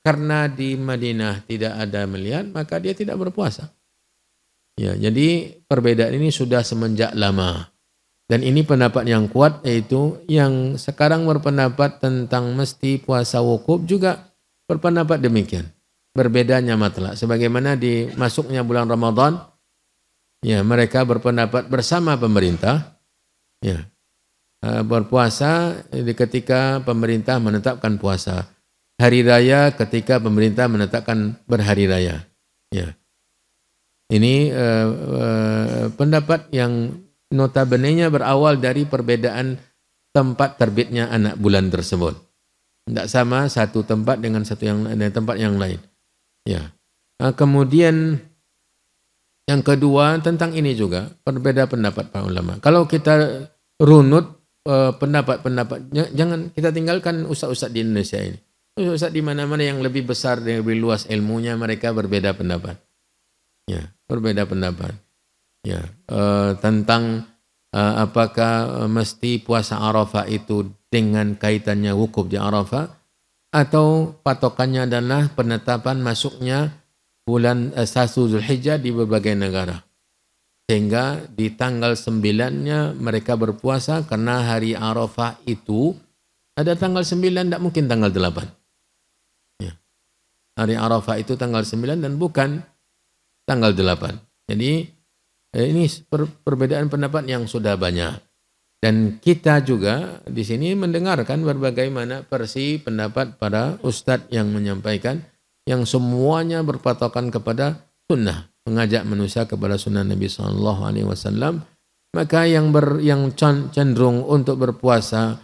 Karena di Madinah tidak ada melihat, maka dia tidak berpuasa. Ya, jadi perbedaan ini sudah semenjak lama. Dan ini pendapat yang kuat, yaitu yang sekarang berpendapat tentang mesti puasa wukuf juga berpendapat demikian. Berbedanya matlak. Sebagaimana di masuknya bulan Ramadan, ya mereka berpendapat bersama pemerintah, ya berpuasa ketika pemerintah menetapkan puasa. Hari raya ketika pemerintah menetapkan berhari raya. Ya. Ini pendapat yang notabene-nya berawal dari perbedaan tempat terbitnya anak bulan tersebut. Tidak sama satu tempat dengan tempat yang lain. Ya. Kemudian yang kedua tentang ini juga berbeda pendapat para ulama. Kalau kita runut pendapat-pendapatnya, jangan kita tinggalkan ustaz-ustaz di Indonesia ini. Ustaz di mana-mana yang lebih besar dan lebih luas ilmunya, mereka berbeda pendapat. Ya, berbeda pendapat. Ya, tentang apakah mesti puasa Arafah itu dengan kaitannya wukuf di Arafah atau patokannya adalah penetapan masuknya bulan 1 Zulhijjah di berbagai negara. Sehingga di tanggal 9-nya mereka berpuasa karena hari Arafah itu ada tanggal 9, tidak mungkin tanggal 8. Ya. Hari Arafah itu tanggal 9 dan bukan tanggal 8. Jadi ini perbedaan pendapat yang sudah banyak. Dan kita juga di sini mendengarkan berbagai mana versi pendapat para ustadz yang menyampaikan yang semuanya berpatokan kepada sunnah, mengajak manusia kepada sunnah Nabi SAW. Maka yang cenderung untuk berpuasa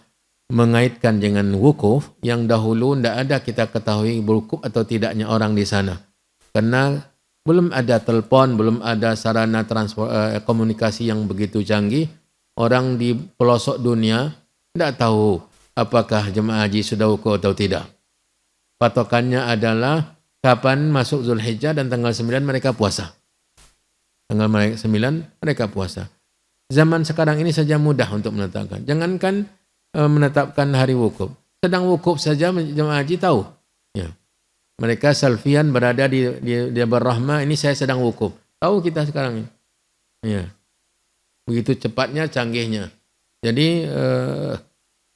mengaitkan dengan wukuf, yang dahulu tidak ada kita ketahui wukuf atau tidaknya orang di sana. Karena belum ada telepon, belum ada sarana komunikasi yang begitu canggih. Orang di pelosok dunia tidak tahu apakah jemaah haji sudah wukuf atau tidak. Patokannya adalah kapan masuk Zulhijjah dan tanggal 9 mereka puasa. Tanggal 9 mereka puasa. Zaman sekarang ini saja mudah untuk menetapkan. Jangankan menetapkan hari wukuf. Sedang wukuf saja jemaah haji tahu. Ya. Mereka selfian berada di Barrahmah, ini saya sedang wukuf. Tahu kita sekarang ini. Ya. Begitu cepatnya, canggihnya. Jadi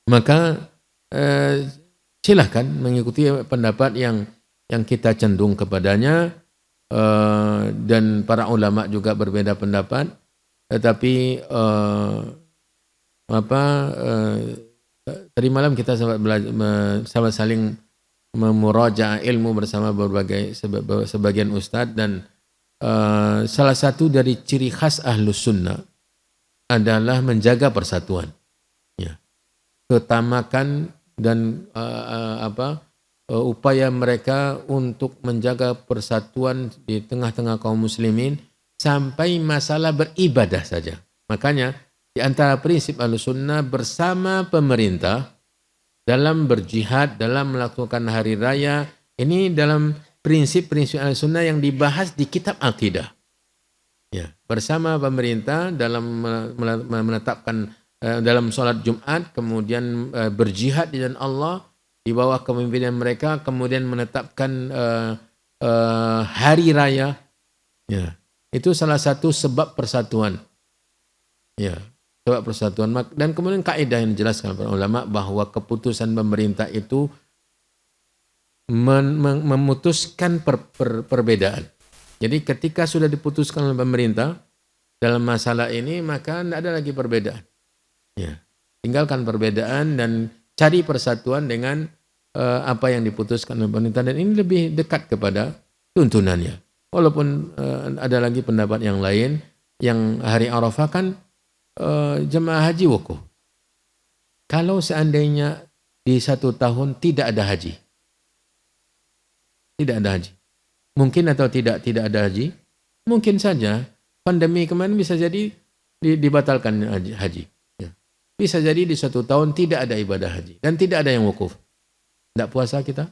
maka silahkan mengikuti pendapat yang kita cenderung kepadanya, dan para ulama juga berbeda pendapat. Tetapi tadi malam kita sama saling memurajaah ilmu bersama sebagian ustadz, dan salah satu dari ciri khas Ahlus Sunnah adalah menjaga persatuan. Ya. Ketamakan dan upaya mereka untuk menjaga persatuan di tengah-tengah kaum muslimin sampai masalah beribadah saja. Makanya di antara prinsip Ahlus Sunnah bersama pemerintah dalam berjihad, dalam melakukan hari raya, ini dalam prinsip-prinsip Ahlussunnah yang dibahas di kitab Aqidah. Ya, bersama pemerintah dalam menetapkan dalam sholat Jumat, kemudian berjihad di jalan Allah di bawah kepemimpinan mereka, kemudian menetapkan hari raya. Ya, itu salah satu sebab persatuan. Ya. Sebab persatuan. Dan kemudian kaidah yang dijelaskan para ulama bahwa keputusan pemerintah itu memutuskan perbedaan. Jadi ketika sudah diputuskan oleh pemerintah dalam masalah ini, maka tidak ada lagi perbedaan. Ya. Tinggalkan perbedaan dan cari persatuan dengan apa yang diputuskan oleh pemerintah, dan ini lebih dekat kepada tuntunannya. Walaupun ada lagi pendapat yang lain, yang hari Arafah kan jemaah haji wukuf. Kalau seandainya di 1 tahun tidak ada haji, mungkin atau tidak ada haji, mungkin saja pandemi kemarin bisa jadi dibatalkan haji. Ya. Bisa jadi di 1 tahun tidak ada ibadah haji dan tidak ada yang wukuf. Tidak puasa kita?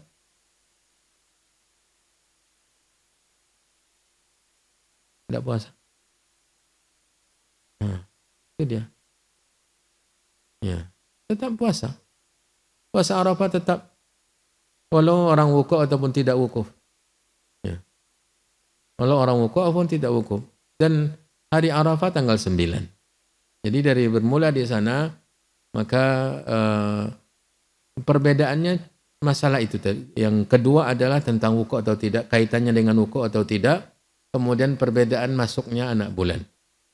Tidak puasa. Itu dia. Ya, tetap puasa. Puasa Arafah tetap walau orang wukuf ataupun tidak wukuf. Ya. Walau orang wukuf ataupun tidak wukuf. Dan hari Arafah tanggal 9. Jadi dari bermula di sana maka perbedaannya masalah itu tadi. Yang kedua adalah tentang wukuf atau tidak, kaitannya dengan wukuf atau tidak. Kemudian perbedaan masuknya anak bulan.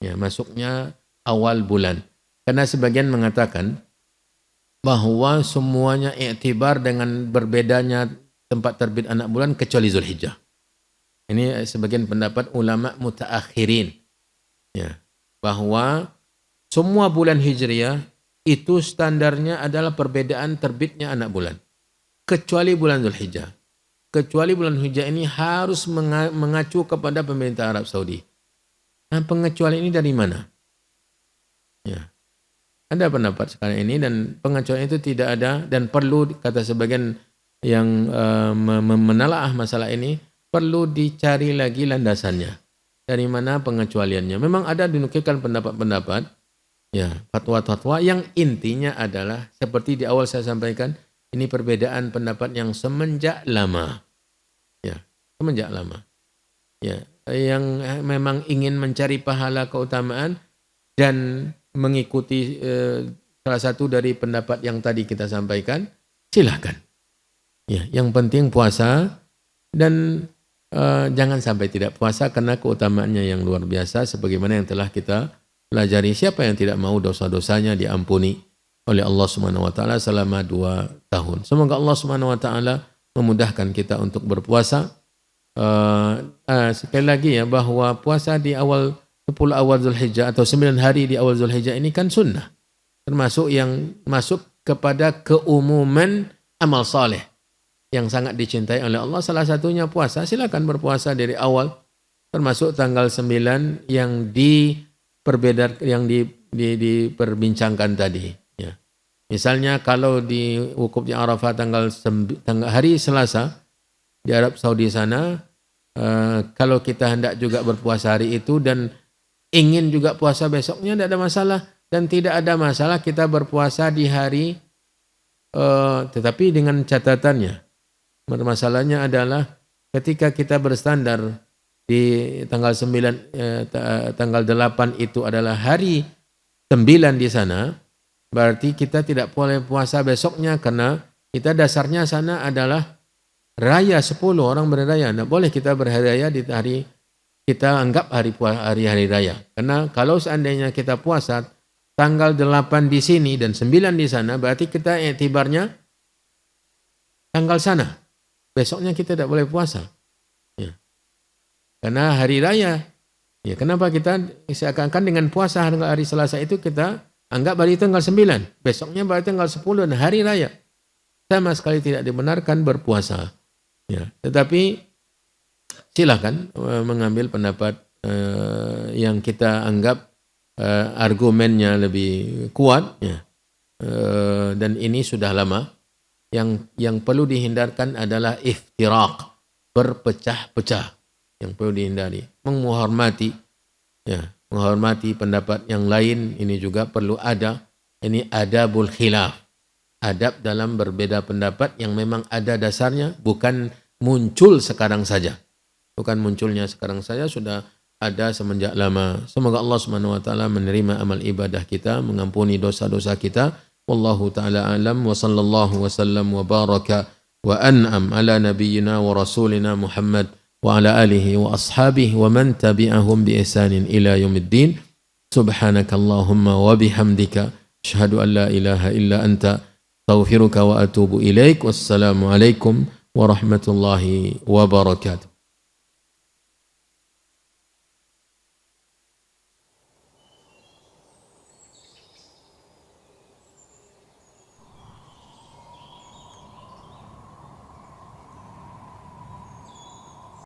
Ya, masuknya awal bulan. Karena sebagian mengatakan bahwa semuanya iktibar dengan berbedanya tempat terbit anak bulan kecuali Zulhijjah. Ini sebagian pendapat ulama mutaakhirin. Ya, bahwa semua bulan Hijriah itu standarnya adalah perbedaan terbitnya anak bulan. Kecuali bulan Zulhijjah. Kecuali bulan Zulhijjah ini harus mengacu kepada pemerintah Arab Saudi. Nah, pengecualian ini dari mana? Ya. Ada pendapat sekarang ini dan pengecualian itu tidak ada dan perlu, kata sebagian yang menelaah masalah ini, perlu dicari lagi landasannya. Dari mana pengecualiannya? Memang ada dinukilkan pendapat-pendapat, ya, fatwa-fatwa yang intinya adalah seperti di awal saya sampaikan, ini perbedaan pendapat yang semenjak lama. Ya, semenjak lama. Ya, yang memang ingin mencari pahala keutamaan dan mengikuti salah satu dari pendapat yang tadi kita sampaikan, silakan. Ya, yang penting puasa dan jangan sampai tidak puasa karena keutamaannya yang luar biasa sebagaimana yang telah kita pelajari. Siapa yang tidak mau dosa-dosanya diampuni oleh Allah Subhanahu wa taala selama 2 tahun. Semoga Allah Subhanahu wa taala memudahkan kita untuk berpuasa. Sekali lagi ya, bahwa puasa di awal 10 awal Zulhijjah atau 9 hari di awal Zulhijjah ini kan sunnah. Termasuk yang masuk kepada keumuman amal saleh yang sangat dicintai oleh Allah. Salah satunya puasa. Silakan berpuasa dari awal, termasuk tanggal 9 yang diperbincangkan tadi. Ya. Misalnya kalau di wukuf di Arafah tanggal hari Selasa di Arab Saudi sana, kalau kita hendak juga berpuasa hari itu dan ingin juga puasa besoknya, tidak ada masalah. Dan tidak ada masalah kita berpuasa di hari, tetapi dengan catatannya. Masalahnya adalah ketika kita berstandar di tanggal 9, tanggal 8 itu adalah hari 9 di sana, berarti kita tidak boleh puasa besoknya karena kita dasarnya sana adalah raya 10, orang berraya. Tidak boleh kita berhari raya di hari, kita anggap hari raya. Karena kalau seandainya kita puasa tanggal 8 di sini dan 9 di sana, berarti kita iktibarnya tanggal sana. Besoknya kita tidak boleh puasa. Ya. Karena hari raya. Ya, kenapa kita seakan-akan dengan puasa hari Selasa itu kita anggap hari tanggal 9. Besoknya berarti tanggal 10 dan hari raya. Sama sekali tidak dibenarkan berpuasa. Ya. Tetapi silakan mengambil pendapat yang kita anggap argumennya lebih kuat. Ya. Dan ini sudah lama. Yang perlu dihindarkan adalah iftiraq, berpecah-pecah. Yang perlu dihindari, menghormati pendapat yang lain, ini juga perlu ada. Ini adabul khilaf, adab dalam berbeda pendapat yang memang ada dasarnya, bukan muncul sekarang saja. Bukan munculnya sekarang saja, sudah ada semenjak lama. Semoga Allah Subhanahu wa taala menerima amal ibadah kita, mengampuni dosa-dosa kita. Wallahu ta'ala alam wa sallallahu wa sallam wa baraka wa an'am ala nabiyyina wa rasulina Muhammad wa ala alihi wa ashabihi wa man tabi'ahum bi ihsanin ila yaumiddin. Subhanakallahumma wa bihamdika asyhadu an la ilaha illa anta astaghfiruka wa atubu ilaik. Wassalamu alaikum warahmatullahi wabarakatuh.